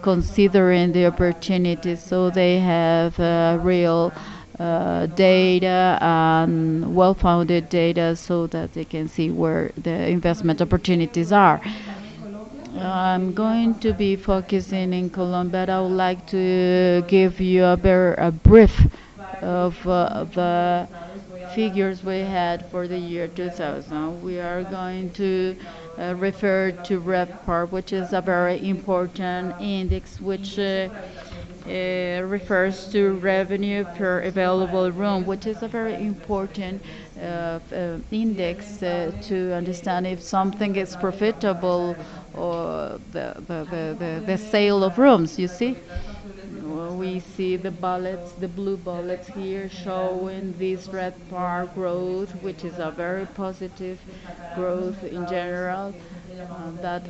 [SPEAKER 1] considering the opportunities so they have real data and well-founded data so that they can see where the investment opportunities are. I'm going to be focusing in Colombia. I would like to give you a brief of the figures we had for the year 2000. We are going to refer to RevPAR, which is a very important index, which refers to revenue per available room, which is a very important index to understand if something is profitable or the sale of rooms, you see. We see the bullets, the blue bullets here showing this red bar growth, which is a very positive growth in general. That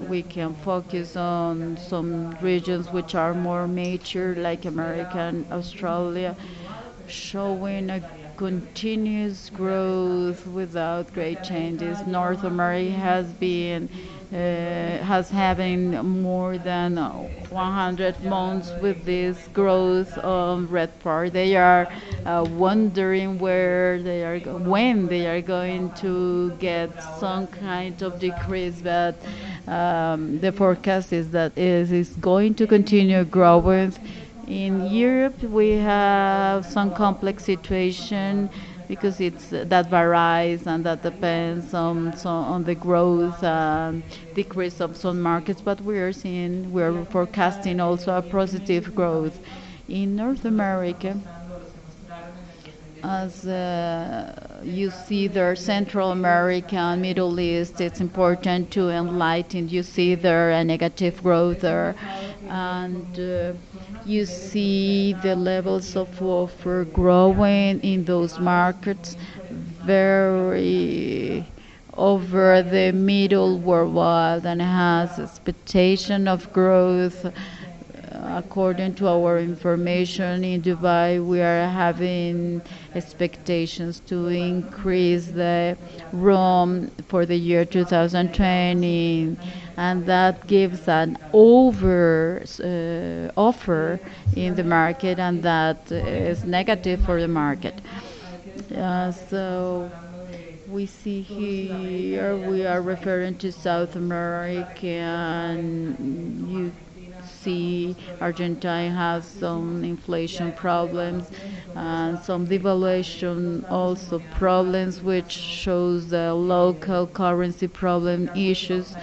[SPEAKER 1] we can focus on some regions which are more mature, like America and Australia, showing a continuous growth without great changes. North America has having more than 100 months with this growth of red part. They are wondering where they are when they are going to get some kind of decrease, but the forecast is that it is going to continue growing. In Europe, we have some complex situation because it's that varies and that depends on the growth and decrease of some markets. But we're forecasting also a positive growth in North America. As you see there, Central America and Middle East, it's important to enlighten. You see there a negative growth there, and you see the levels of offer growing in those markets very over the middle worldwide and has expectation of growth. According to our information in Dubai, we are having expectations to increase the room for the year 2020, and that gives an over offer in the market, and that is negative for the market. So we see here we are referring to South America, and you see Argentina has some inflation problems and some devaluation also problems, which shows the local currency problem issues.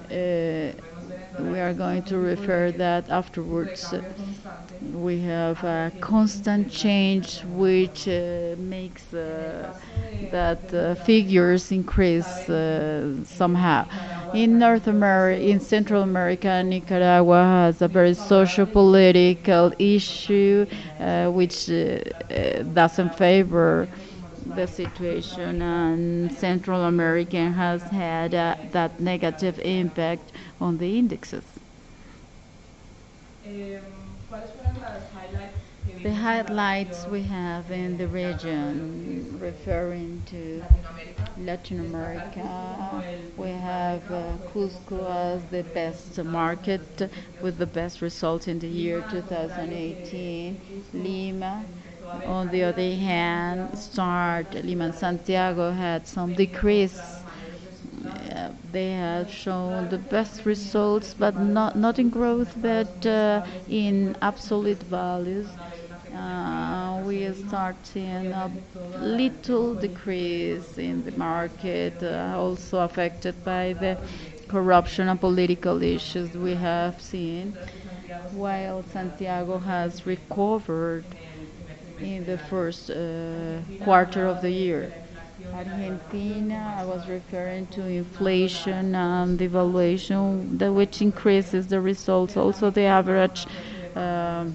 [SPEAKER 1] We are going to refer that afterwards. We have a constant change which makes that figures increase somehow. In North America, in Central America, Nicaragua has a very socio-political issue which doesn't favor the situation, and Central America has had that negative impact on the indexes. The highlights we have in the region referring to Latin America, we have Cusco as the best market with the best results in the year 2018. Lima, on the other hand, Lima and Santiago had some decrease. They have shown the best results, but not in growth, but in absolute values. We start seeing a little decrease in the market, also affected by the corruption and political issues we have seen, while Santiago has recovered in the first quarter of the year. Argentina, I was referring to inflation and devaluation, which increases the results. Also, the average um,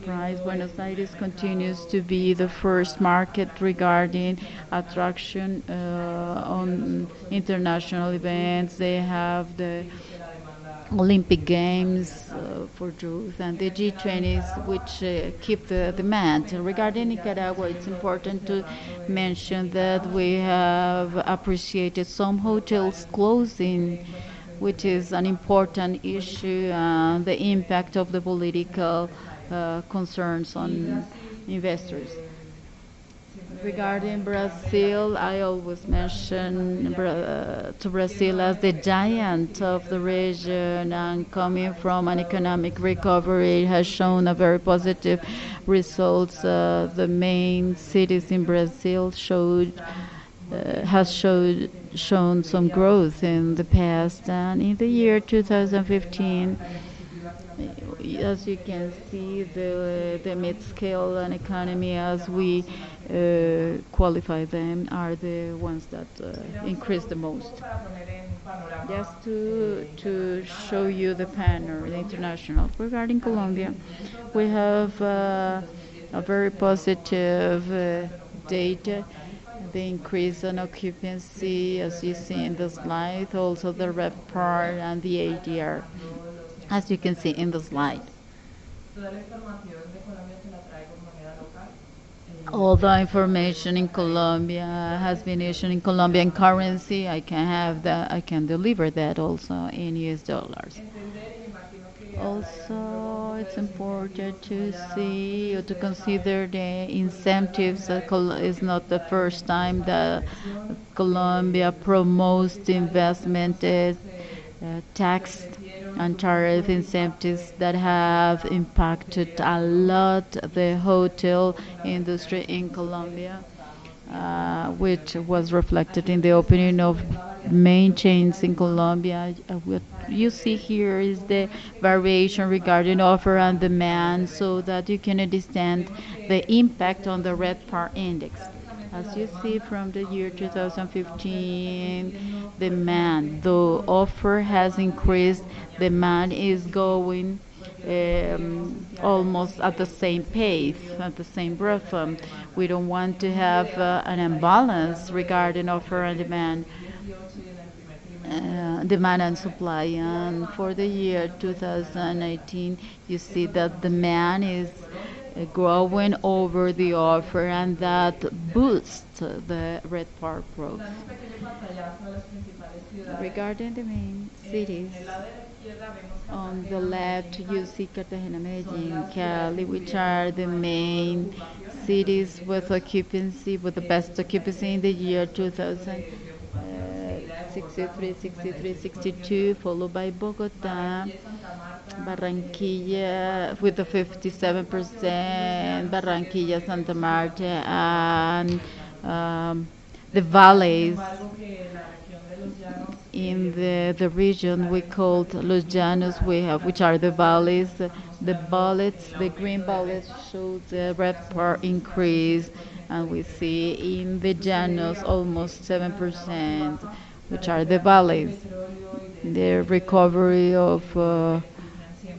[SPEAKER 1] price. Buenos Aires continues to be the first market regarding attraction on international events. They have the Olympic Games for youth and the G20s, which keep the demand. Regarding Nicaragua, it's important to mention that we have appreciated some hotels closing, which is an important issue, the impact of the political concerns on investors. Regarding Brazil, I always mention to Brazil as the giant of the region, and coming from an economic recovery, it has shown a very positive results. The main cities in Brazil has shown some growth in the past, and in the year 2015, as you can see, the mid-scale and economy, as we qualify them, are the ones that increase the most. Just to show you the panel, the international. Regarding Colombia, we have a very positive data. The increase in occupancy, as you see in the slide, also the RevPAR and the ADR, as you can see in the slide. All the information in Colombia has been issued in Colombian currency. I can have that. I can deliver that also in US dollars. Also, it's important to see or to consider the incentives. It's not the first time that Colombia promotes the investment tax and tariff incentives that have impacted a lot the hotel industry in Colombia, which was reflected in the opening of main chains in Colombia. What you see here is the variation regarding offer and demand, so that you can understand the impact on the red par index. As you see from the year 2015, demand, the offer has increased, demand is going almost at the same pace, at the same rhythm. We don't want to have an imbalance regarding offer and demand. Demand and supply, and for the year 2018 you see that demand is growing over the offer, and that boosts the red part growth. Regarding the main cities, on the left you see Cartagena, Medellin, Cali, which are the main cities with occupancy, with the best occupancy in the year 2000. 63, 63, 62, followed by Bogota, Barranquilla with the 57%, Barranquilla, Santa Marta, and the valleys in the region we called Los Llanos, we have, which are the valleys. The bullets, the green bullets show the RevPAR increase, and we see in the Llanos almost 7%, which are the valleys. The recovery of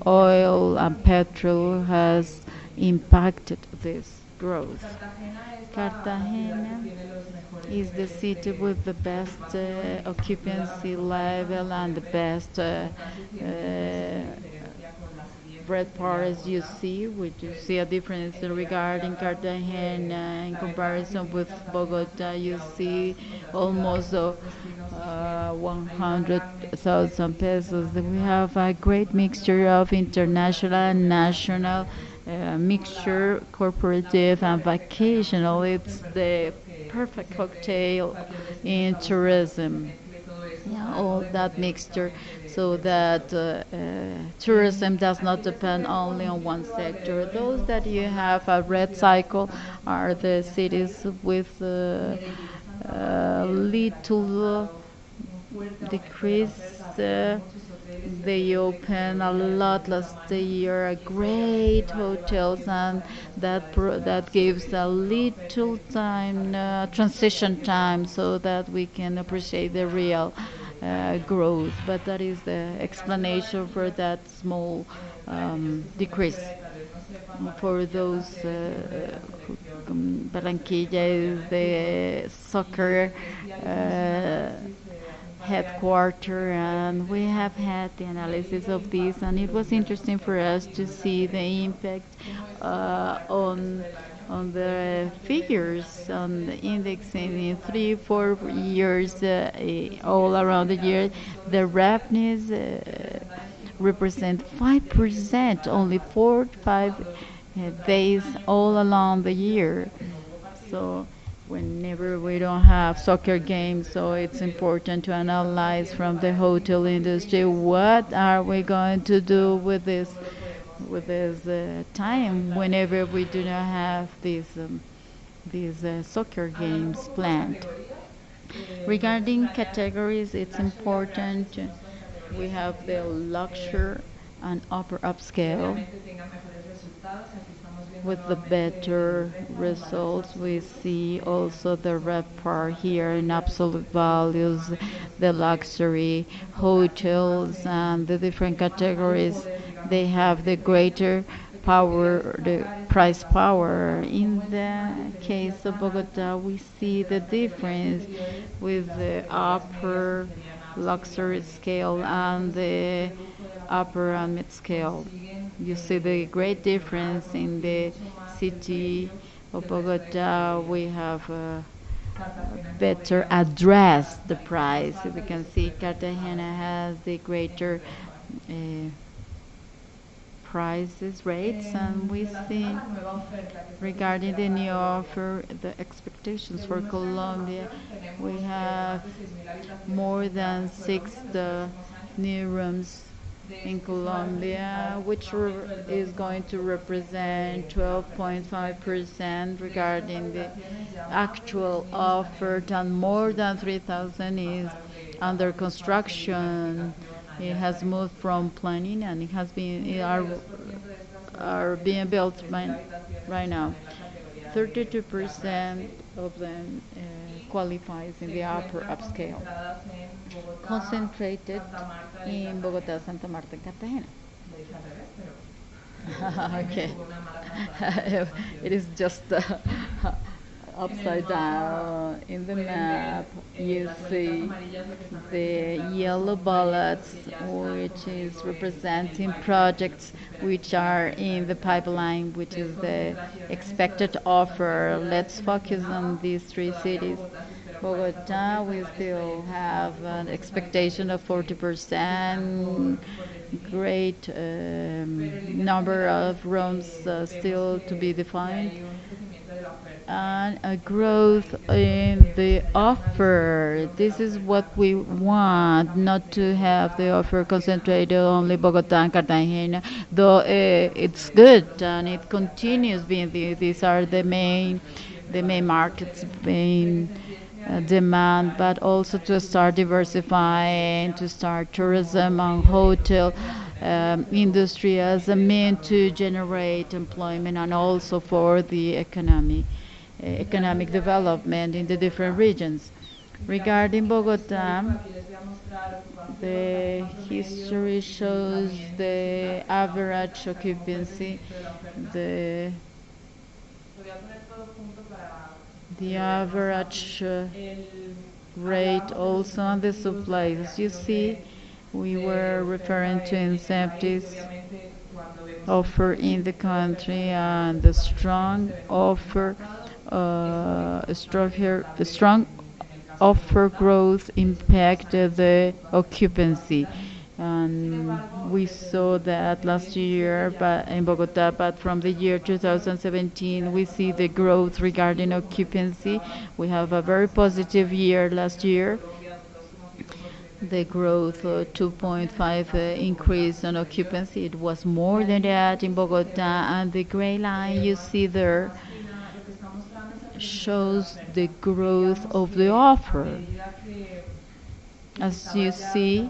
[SPEAKER 1] oil and petrol has impacted this growth. Cartagena is the city with the best occupancy level and the best red part as you see, which you see a difference regarding Cartagena in comparison with Bogota. You see almost 100,000 pesos. We have a great mixture of international and national mixture, corporative and vacational. It's the perfect cocktail in tourism. Yeah, all that mixture, so that tourism does not depend only on one sector. Those that you have a red cycle are the cities with little decrease. They open a lot last year, great hotels, and that gives a little time, transition time, so that we can appreciate the real growth. But that is the explanation for that small decrease. For those, Barranquilla is the soccer headquarter, and we have had the analysis of this, and it was interesting for us to see the impact on the figures, on the indexing in 3 4 years, all around the year. The revenues represent 5%, only 4 5 days all along the year. So whenever we don't have soccer games, so it's important to analyze from the hotel industry what are we going to do with this time whenever we do not have these soccer games planned. Regarding categories, it's important. We have the luxury and upper upscale. With the better results, we see also the RevPAR here in absolute values, the luxury hotels, and the different categories. They have the greater power, the price power. In the case of Bogota, we see the difference with the upper luxury scale and the upper and mid scale. You see the great difference in the city of Bogota. We have better address the price. We can see Cartagena has the greater uh, prices, rates, and we see regarding the new offer, the expectations for Colombia, we have more than six new rooms in Colombia, which is going to represent 12.5% regarding the actual offer, and more than 3,000 is under construction. It has moved from planning, and it has been are being built right now. 32% of them qualifies in the upper upscale, concentrated in Bogota, Santa Marta, and Cartagena. Okay. It is just upside down in the map. You see the yellow bullets, which is representing projects which are in the pipeline, which is the expected offer. Let's focus on these three cities. Bogota, we still have an expectation of 40%, great number of rooms still to be defined, and a growth in the offer. This is what we want, not to have the offer concentrated only Bogota and Cartagena, though it's good and it continues being these are the main markets, main demand, but also to start diversifying, to start tourism and hotel industry as a mean to generate employment and also for the economic development in the different regions. Regarding Bogota, the history shows the average occupancy, the the average rate also on the supplies. As you see, we were referring to incentives offer in the country, and the strong offer, strong offer growth impacted the occupancy. And we saw that last year but in Bogota, but from the year 2017 we see the growth regarding occupancy. We have a very positive year last year, the growth 2.5 increase on occupancy. It was more than that in Bogota, and the gray line you see there shows the growth of the offer. As you see,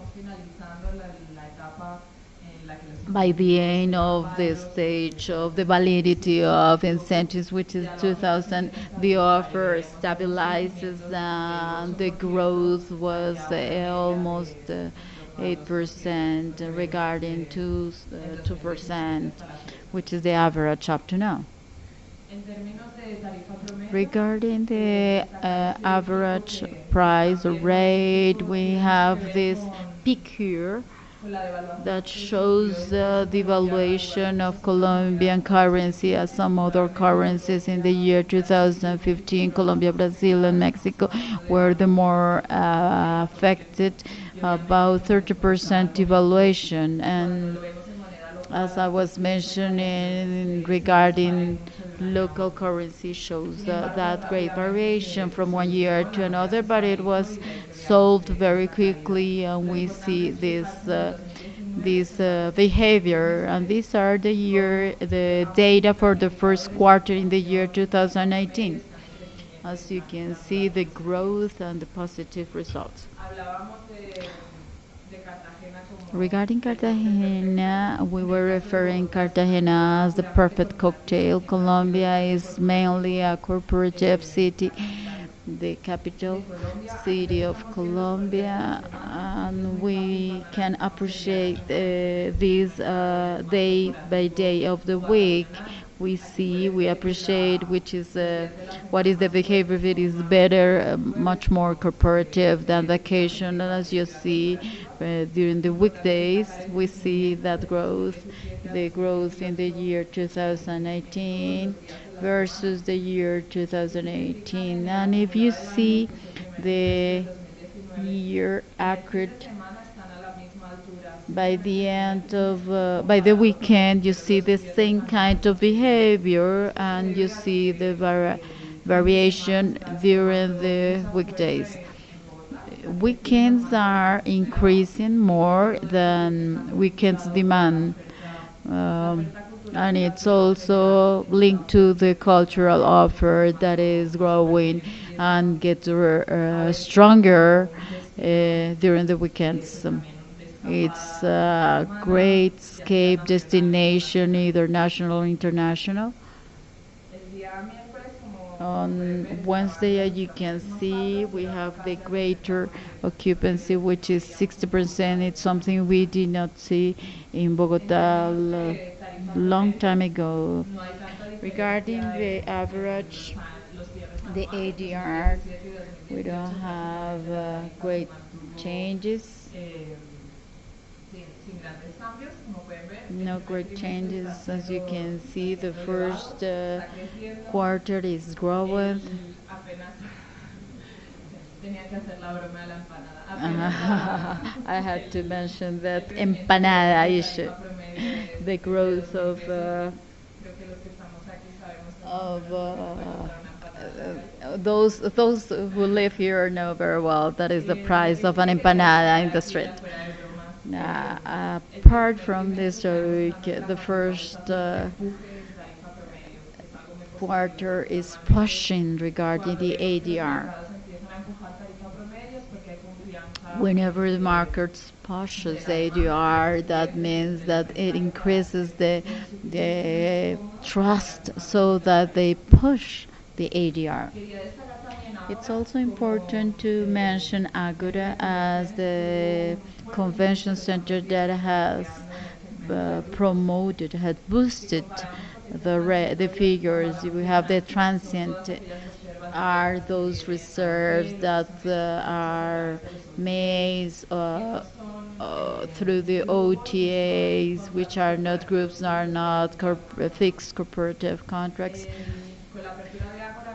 [SPEAKER 1] by the end of the stage of the validity of incentives, which is 2000, the offer stabilizes and the growth was almost 8% regarding 2%, which is the average up to now. Regarding the average price or rate, we have this peak here that shows the devaluation of Colombian currency as some other currencies in the year 2015. Colombia, Brazil, and Mexico were the more affected, about 30% devaluation. And as I was mentioning regarding local currency shows that great variation from one year to another, but it was solved very quickly, and we see this behavior. And these are the data for the first quarter in the year 2019. As you can see, the growth and the positive results. Regarding Cartagena, we were referring Cartagena as the perfect cocktail. Colombia is mainly a cooperative city, the capital city of Colombia, and we can appreciate this day by day of the week. We appreciate which is what is the behavior. It is better, much more cooperative than vacation. And as you see, during the weekdays, we see that growth, the growth in the year 2019 versus the year 2018. And if you see the year accurate, by the end of by the weekend you see the same kind of behavior, and you see the variation during the weekdays. Weekends are increasing more than weekends demand, um, and it's also linked to the cultural offer that is growing and gets stronger during the weekends. It's a great escape destination, either national or international. On Wednesday, as you can see, we have the greater occupancy, which is 60%. It's something we did not see in Bogota a long time ago. Regarding the average, the ADR, we don't have great changes. No great changes. As you can see, the first quarter is growing. I had to mention that empanada issue. The growth of those who live here know very well that is the price of an empanada in the street. Apart from this, the first quarter is pushing regarding the ADR. Whenever the market pushes ADR, that means that it increases the trust so that they push the ADR. It's also important to mention Agora as the convention center that has promoted, had boosted the figures. We have the transient are those reserves that are made through the OTAs, which are not groups, are not fixed cooperative contracts.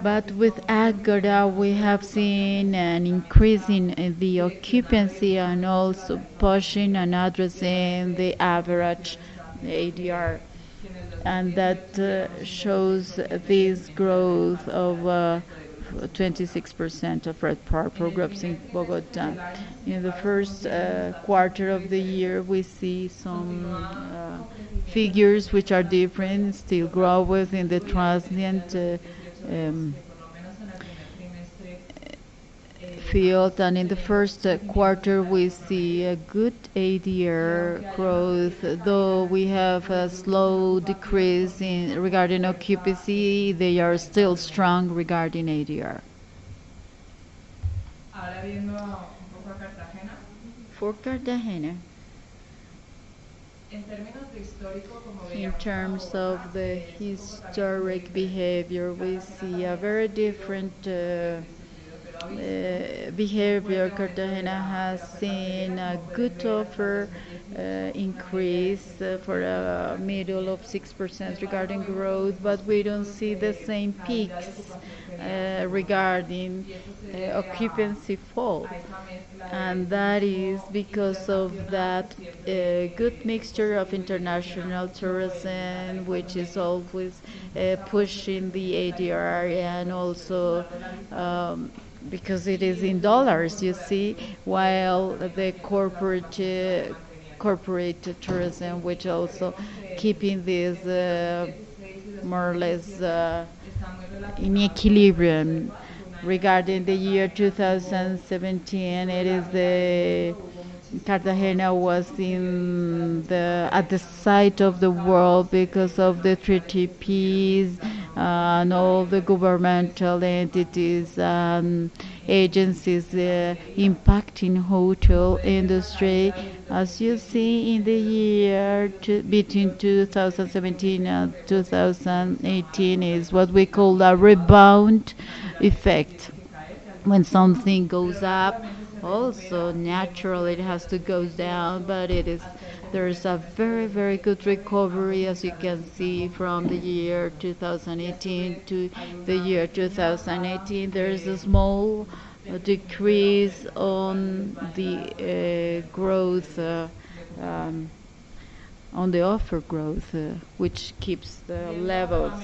[SPEAKER 1] But with Agora, we have seen an increase in the occupancy and also pushing and addressing the average ADR. And that shows this growth of 26% of red purple groups in Bogota. In the first quarter of the year, we see some figures which are different, still grow within the transient um, field, and in the first quarter we see a good ADR growth, though we have a slow decrease in regarding occupancy. They are still strong regarding ADR. For Cartagena, in terms of the historic behavior, we see a very different behavior. Cartagena has seen a good offer increase for a middle of 6% regarding growth, but we don't see the same peaks regarding occupancy fall. And that is because of that good mixture of international tourism, which is always pushing the ADR, and also because it is in dollars, you see, while the corporate tourism, which also keeping this more or less in equilibrium. Regarding the year 2017, it is the Cartagena was in the at the site of the world because of the treaty peace and all the governmental entities and agencies impacting hotel industry. As you see in the year between 2017 and 2018 is what we call a rebound effect. When something goes up, also naturally it has to go down, but there's a very good recovery, as you can see, from the year 2018 to the year 2018. There is a small decrease on the growth, um, on the offer growth, which keeps the levels.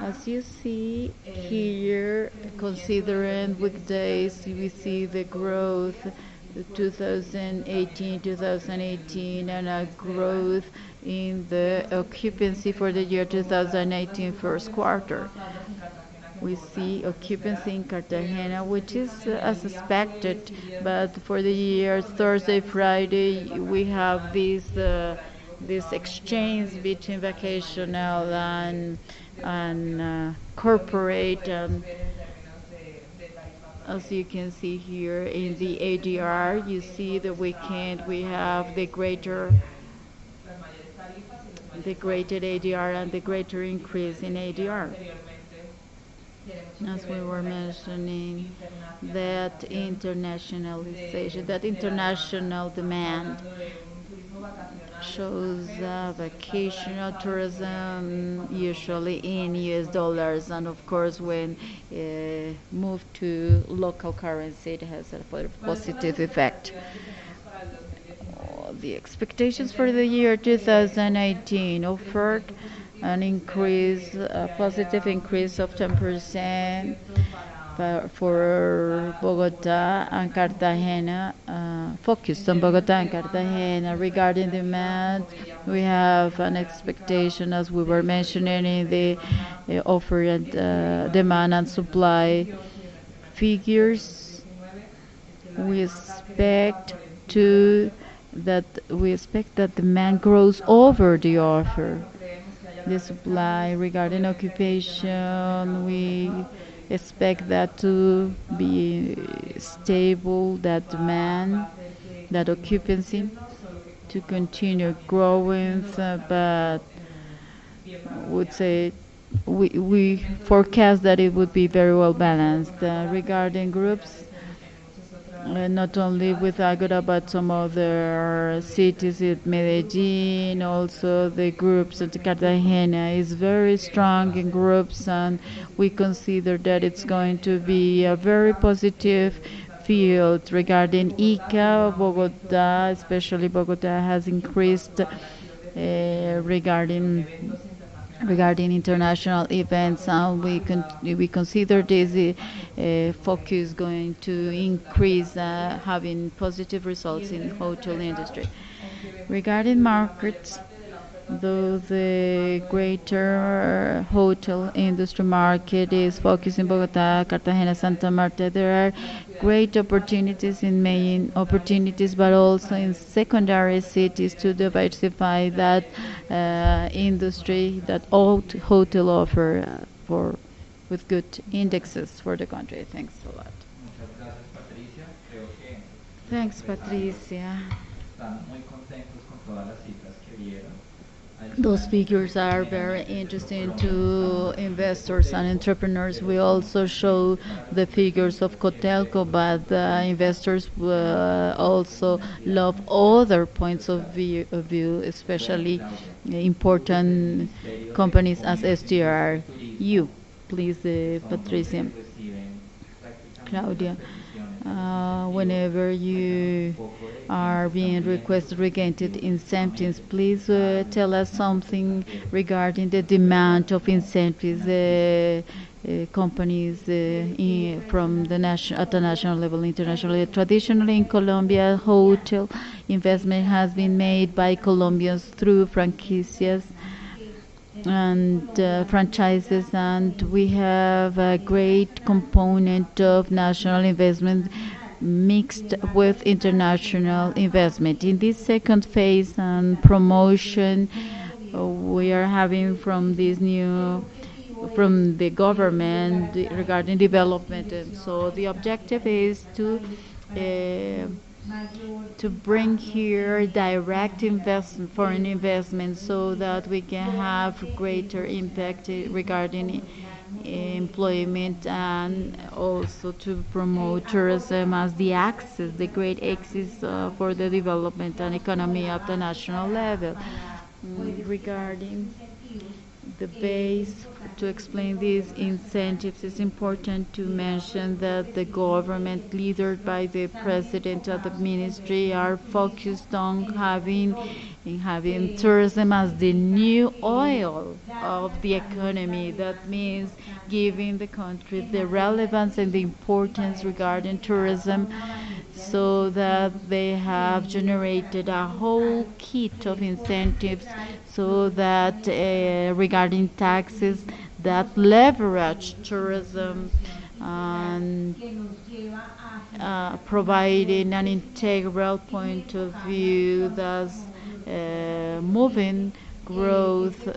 [SPEAKER 1] As you see here, considering weekdays, we see the growth 2018, and a growth in the occupancy for the year 2018 first quarter. We see occupancy in Cartagena, which is as expected, but for the year Thursday, Friday, we have this exchange between vacational and corporate. As you can see here in the ADR, you see the weekend we have the greater ADR and the greater increase in ADR. As we were mentioning, that internationalization, that international demand shows vacational tourism usually in US dollars, and of course when moved to local currency it has a positive effect. The expectations for the year 2018 offered an increase, a positive increase of 10% for Bogota and Cartagena, focused on Bogota and Cartagena. Regarding demand, we have an expectation, as we were mentioning, in the offer and demand and supply figures. We expect we expect that demand grows over the offer. The supply regarding occupation, we expect that to be stable, that demand, that occupancy to continue growing, but would say we forecast that it would be very well balanced. Regarding groups, not only with Agora but some other cities in Medellin, also the groups at Cartagena is very strong in groups, and we consider that it's going to be a very positive field regarding ICA. Bogota, especially Bogota, has increased regarding international events, and we consider this focus going to increase having positive results in hotel industry. Regarding markets, though the greater hotel industry market is focused in Bogota, Cartagena, Santa Marta, there are great opportunities in main opportunities, but also in secondary cities to diversify that industry that all hotel offer for with good indexes for the country. Thanks a lot.
[SPEAKER 3] Muchas gracias, Patricia. Creo que nuestros
[SPEAKER 1] Thanks,
[SPEAKER 3] empresarios
[SPEAKER 1] Patricia.
[SPEAKER 3] están muy contentos con todas las cifras que vieron.
[SPEAKER 1] Those
[SPEAKER 3] Adicionalmente,
[SPEAKER 1] figures are very
[SPEAKER 3] Petro
[SPEAKER 1] interesting
[SPEAKER 3] Colombia nos está
[SPEAKER 1] to
[SPEAKER 3] mostrando un
[SPEAKER 1] investors and
[SPEAKER 3] cotejo
[SPEAKER 1] entrepreneurs.
[SPEAKER 3] de
[SPEAKER 1] We
[SPEAKER 3] los
[SPEAKER 1] also show
[SPEAKER 3] inversionistas para
[SPEAKER 1] the figures of Cotelco,
[SPEAKER 3] de los
[SPEAKER 1] but investors
[SPEAKER 3] inversionistas
[SPEAKER 1] also
[SPEAKER 3] financieras
[SPEAKER 1] love
[SPEAKER 3] como
[SPEAKER 1] other
[SPEAKER 3] Goldman
[SPEAKER 1] points of
[SPEAKER 3] Sachs.
[SPEAKER 1] view,
[SPEAKER 3] Bueno,
[SPEAKER 1] especially
[SPEAKER 3] Claudia, desde el
[SPEAKER 1] important
[SPEAKER 3] Ministerio de
[SPEAKER 1] companies as
[SPEAKER 3] Comercio, Industria y
[SPEAKER 1] STR. You,
[SPEAKER 3] Turismo,
[SPEAKER 1] please,
[SPEAKER 3] que son
[SPEAKER 1] Patricia.
[SPEAKER 3] donde reciben prácticamente las
[SPEAKER 1] Claudia,
[SPEAKER 3] peticiones en ese sentido,
[SPEAKER 1] whenever
[SPEAKER 3] cuéntanos un
[SPEAKER 1] you
[SPEAKER 3] poco de
[SPEAKER 1] are
[SPEAKER 3] quiénes están
[SPEAKER 1] being
[SPEAKER 3] pidiendo
[SPEAKER 1] requested
[SPEAKER 3] esos
[SPEAKER 1] regarding
[SPEAKER 3] incentivos
[SPEAKER 1] incentives,
[SPEAKER 3] últimamente,
[SPEAKER 1] please
[SPEAKER 3] empresarios,
[SPEAKER 1] tell us
[SPEAKER 3] nacionales,
[SPEAKER 1] something
[SPEAKER 3] extranjeros,
[SPEAKER 1] regarding
[SPEAKER 3] que
[SPEAKER 1] the
[SPEAKER 3] nos puedes dar
[SPEAKER 1] demand of
[SPEAKER 3] como
[SPEAKER 1] incentives
[SPEAKER 3] unas pistas.
[SPEAKER 1] companies from the at the national level, internationally. Traditionally in Colombia, hotel investment has been made by Colombians through franquicias and franchises, and we have a great component of national investment mixed with international investment. In this second phase and promotion, we are having from the government regarding development. And so the objective is uh, to bring here direct investment, foreign investment, so that we can have greater impact regarding employment, and also to promote tourism as the great axis for the development and economy at the national level. Regarding the base to explain these incentives, it's important to mention that the government, led by the president of the ministry, are focused on having tourism as the new oil of the economy. That means giving the country the relevance and the importance regarding tourism, so that they have generated a whole kit of incentives, so that regarding taxes that leverage tourism, and providing an integral point of view, thus moving growth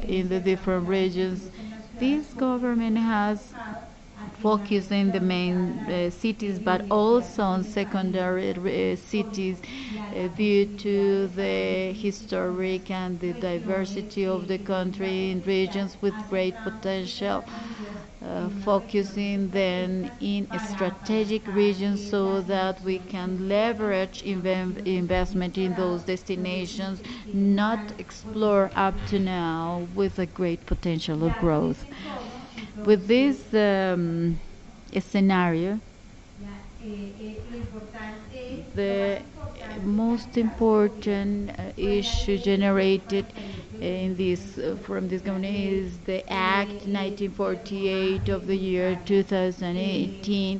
[SPEAKER 1] in the different regions. This government has focus in the main cities, but also on secondary cities, due to the historic and the diversity of the country in regions with great potential. Focusing then in strategic regions, so that we can leverage investment in those destinations not explored up to now with a great potential of growth. With this scenario, the most important issue generated in this from this government is the Act 1948 of the year 2018,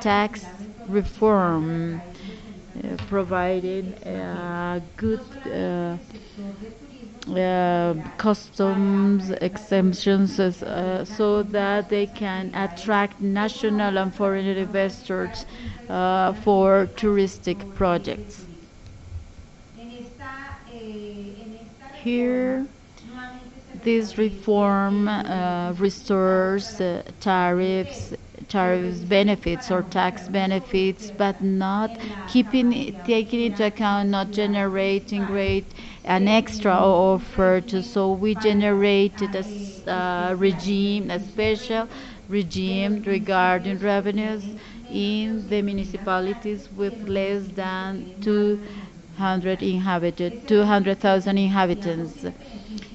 [SPEAKER 1] tax reform, providing good customs exemptions, so that they can attract national and foreign investors for touristic projects. Here, this reform restores tariffs benefits or tax benefits, but not taking into account, not generating great an extra offer. So we generated a regime, a special regime regarding revenues in the municipalities with less than 200,000 inhabitants.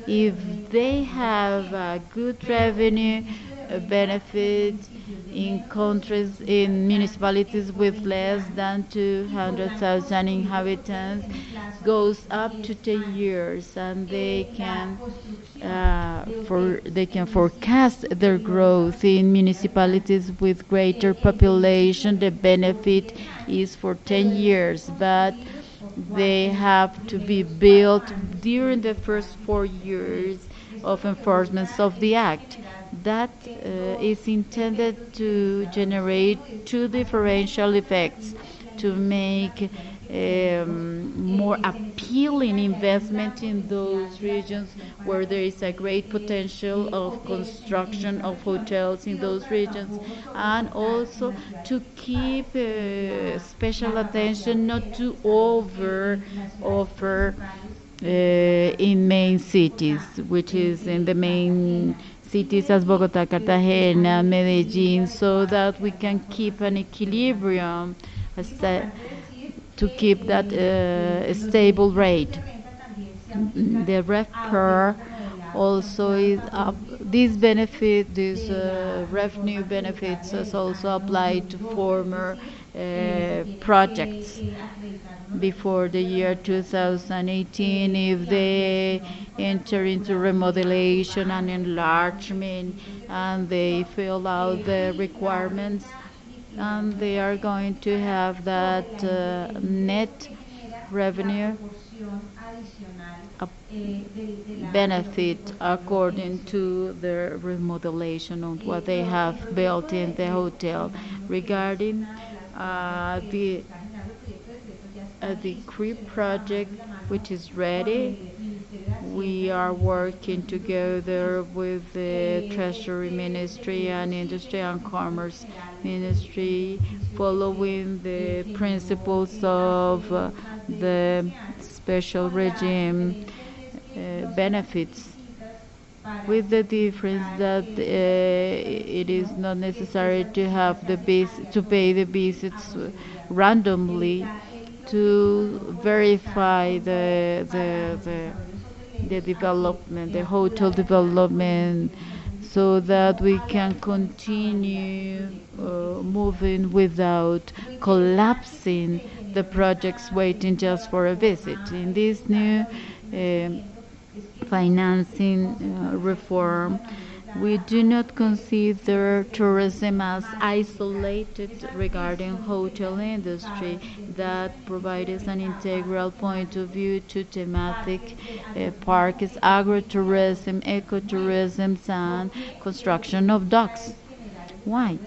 [SPEAKER 1] If they have a good revenue benefit in countries, in municipalities with less than 200,000 inhabitants, goes up to 10 years, and they can forecast their growth. In municipalities with greater population, the benefit is for 10 years, but they have to be built during the first 4 years of enforcement of the act. That is intended to generate two differential effects: to make more appealing investment in those regions where there is a great potential of construction of hotels in those regions, and also to keep special attention not to over offer in main cities, which is in the main cities as Bogota, Cartagena, Medellin, so that we can keep an equilibrium, to keep that stable rate. The ref per also is up. This revenue benefits is also applied to former projects before the year 2018 if they enter into remodelation and enlargement and they fill out the requirements, and they are going to have that net revenue benefit according to the remodelation of what they have built in the hotel. Regarding the CREEP project, which is ready, we are working together with the Treasury Ministry and Industry and Commerce Ministry, following the principles of the special regime benefits, with the difference that it is not necessary to have to pay the visits randomly to verify the development, the hotel development, so that we can continue moving without collapsing the projects waiting just for a visit. In this new financing reform, we do not consider tourism as isolated regarding hotel industry. That provides an integral point of view to thematic parks, agrotourism, ecotourism, and construction of docks. Why?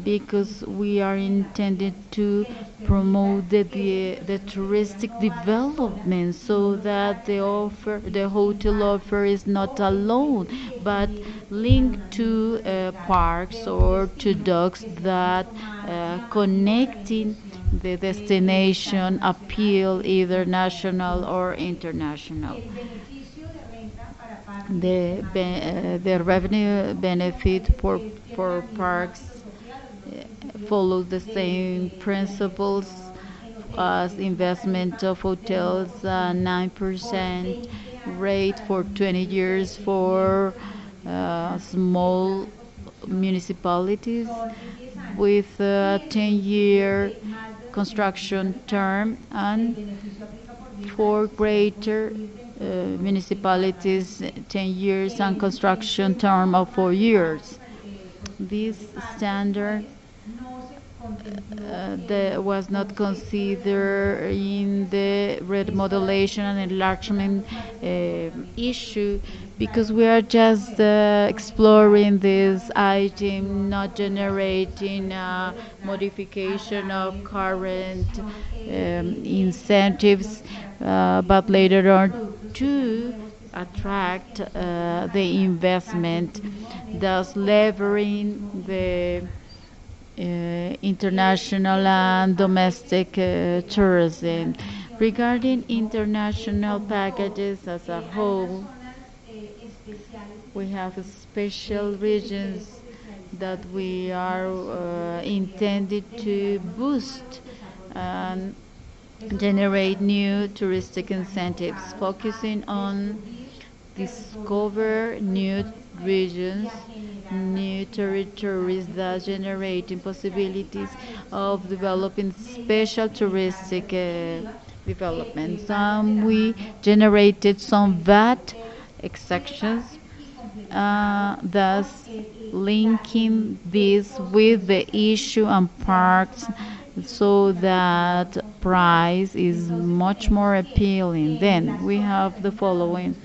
[SPEAKER 1] Because we are intended to promote the touristic development, so that the hotel offer is not alone but linked to parks or to docks that connecting the destination appeal, either national or international. The revenue benefit for parks follows the same principles as investment of hotels, 9% rate for 20 years for small municipalities, with a 10-year construction term, and for greater municipalities 10 years and construction term of 4 years. This standard that was not considered in the remodelation and enlargement issue, because we are just exploring this item, not generating modification of current incentives, but later on to attract the investment, thus levering the international and domestic tourism. Regarding international packages as a whole, we have special regions that we are intended to boost and generate new touristic incentives, focusing on discover new regions, new territories that generate possibilities of developing special touristic developments. We generated some VAT exactions, thus linking this with the issue and parks so that price is much more appealing. Then we have the following: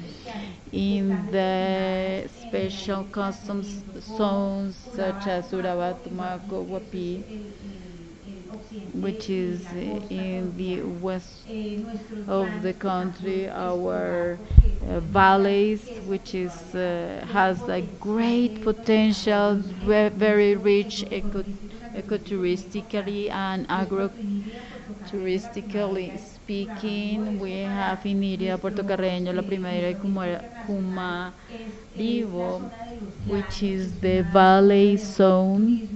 [SPEAKER 1] in the special customs zones such as Urabat, Tumaco, Guapi, which is in the west of the country, our valleys, which is has a great potential, very rich ecotouristically and touristically speaking. We have in Iria, Puerto Carreño, La Primera y Cumaribo, which is the valley zone,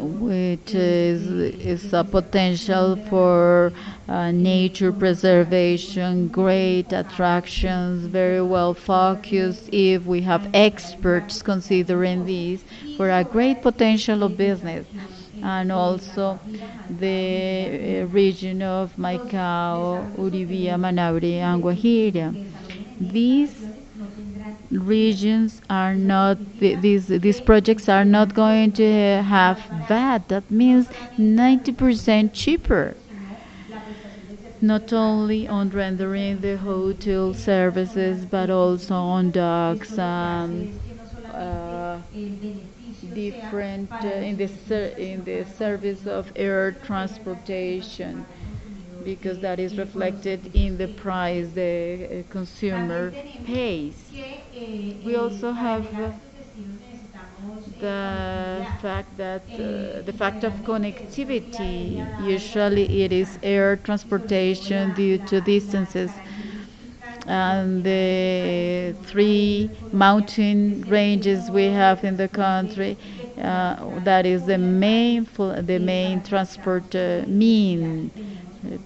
[SPEAKER 1] which is a potential for nature preservation, great attractions, very well focused. If we have experts considering this for a great potential of business, and also the region of Maicao, Uribia, Manaure, and Guajira. These regions are not these projects are not going to have VAT. That means 90% cheaper, not only on rendering the hotel services but also on docks, uh, different in the service of air transportation, because that is reflected in the price the consumer pays. We also have the fact of connectivity. Usually, it is air transportation due to distances, and the three mountain ranges we have in the country. That is the main transport mean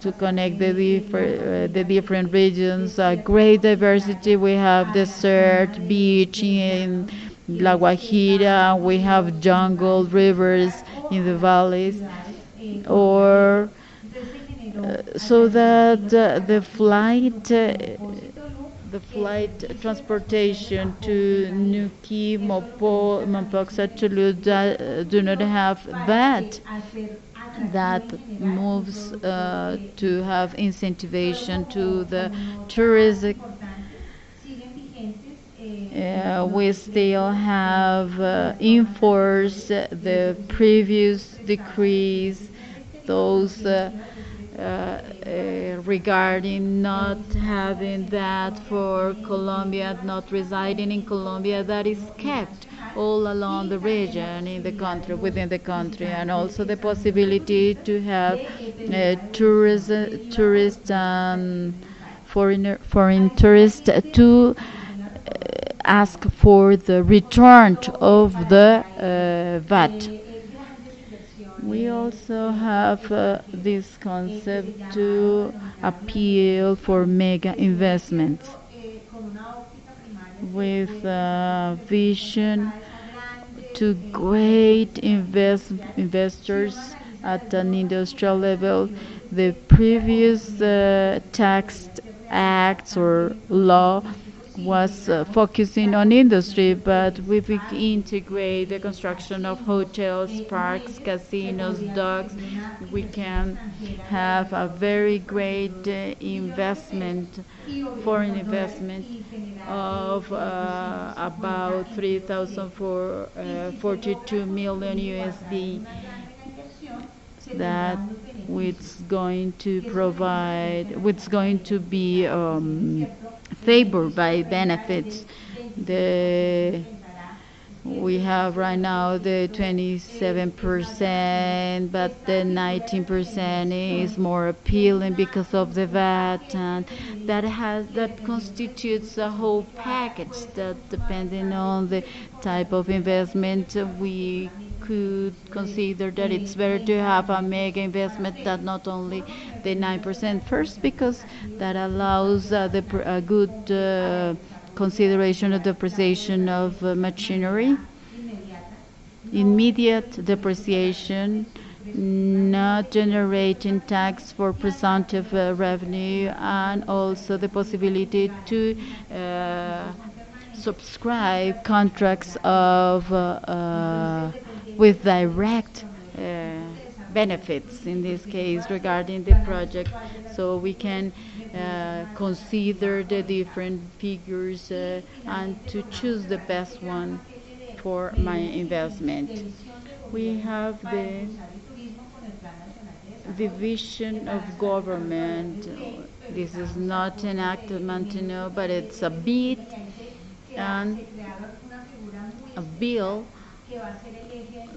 [SPEAKER 1] to connect the different regions. Great diversity. We have desert, beach in La Guajira. We have jungle, rivers in the valleys, or so that the flight transportation to Nuki, Mopo, Mampoxa, Toulouse do not have that. That moves to have incentivation to the tourism. We still have enforced the previous decrees, those regarding not having that for Colombia, not residing in Colombia, that is kept all along the region in the country, within the country, and also the possibility to have tourists and foreign tourists to ask for the return of the VAT. We also have this concept to appeal for mega investments with vision to great investors at an industrial level. The previous tax acts or law was focusing on industry, but we will integrate the construction of hotels, parks, casinos, docks. We can have a very great investment, foreign investment of about 3,042 million USD, that which going to provide, which going to be favored by benefits. The We have right now the 27%, but the 19% is more appealing because of the VAT, and that constitutes a whole package that, depending on the type of investment, we could consider that it's better to have a mega investment that not only the 9% first, because that allows a good consideration of depreciation of machinery, immediate depreciation, not generating tax for presumptive revenue, and also the possibility to subscribe contracts of with direct benefits, in this case regarding the project, so we can consider the different figures and to choose the best one for my investment. We have the division of government. This is not an act of Montano, but it's a bid and a bill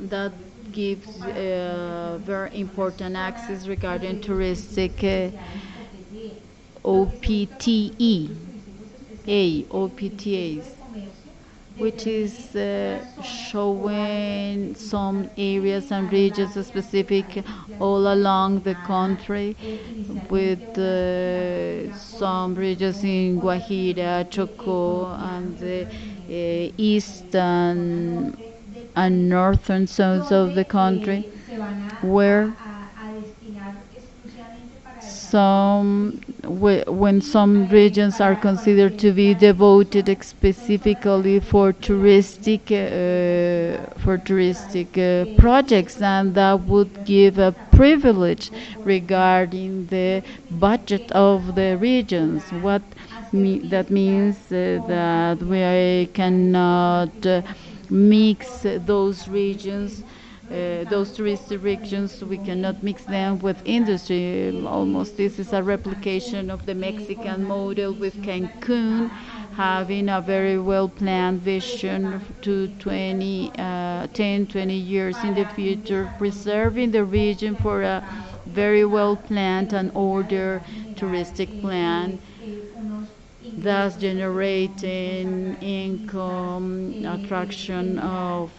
[SPEAKER 1] that gives very important access regarding touristic OPTE, OPTAs, which is showing some areas and regions specific all along the country, with some regions in Guajira, Choco, and the eastern and northern zones of the country, where when some regions are considered to be devoted specifically for touristic projects, and that would give a privilege regarding the budget of the regions. That means that we cannot mix those regions, those touristic regions, we cannot mix them with industry. Almost this is a replication of the Mexican model, with Cancun having a very well planned vision to 10, 20 years in the future, preserving the region for a very well planned and ordered touristic plan, thus generating income, attraction of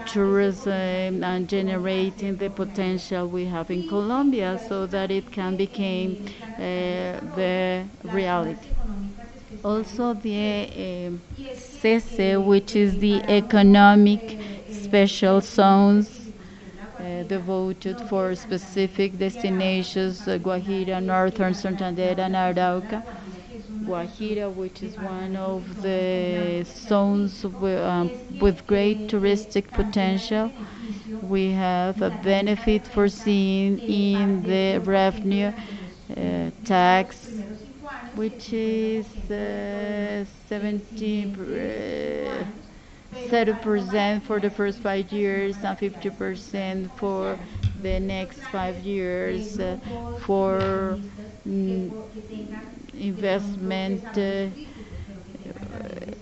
[SPEAKER 1] tourism, and generating the potential we have in Colombia, so that it can become the reality. Also, the CESE, which is the economic special zones devoted for specific destinations, Guajira, Northern Santander, and Arauca. Guajira, which is one of the zones with great touristic potential. We have a benefit foreseen in the revenue tax, which is 30% for the first 5 years and 50% for the next 5 years for investment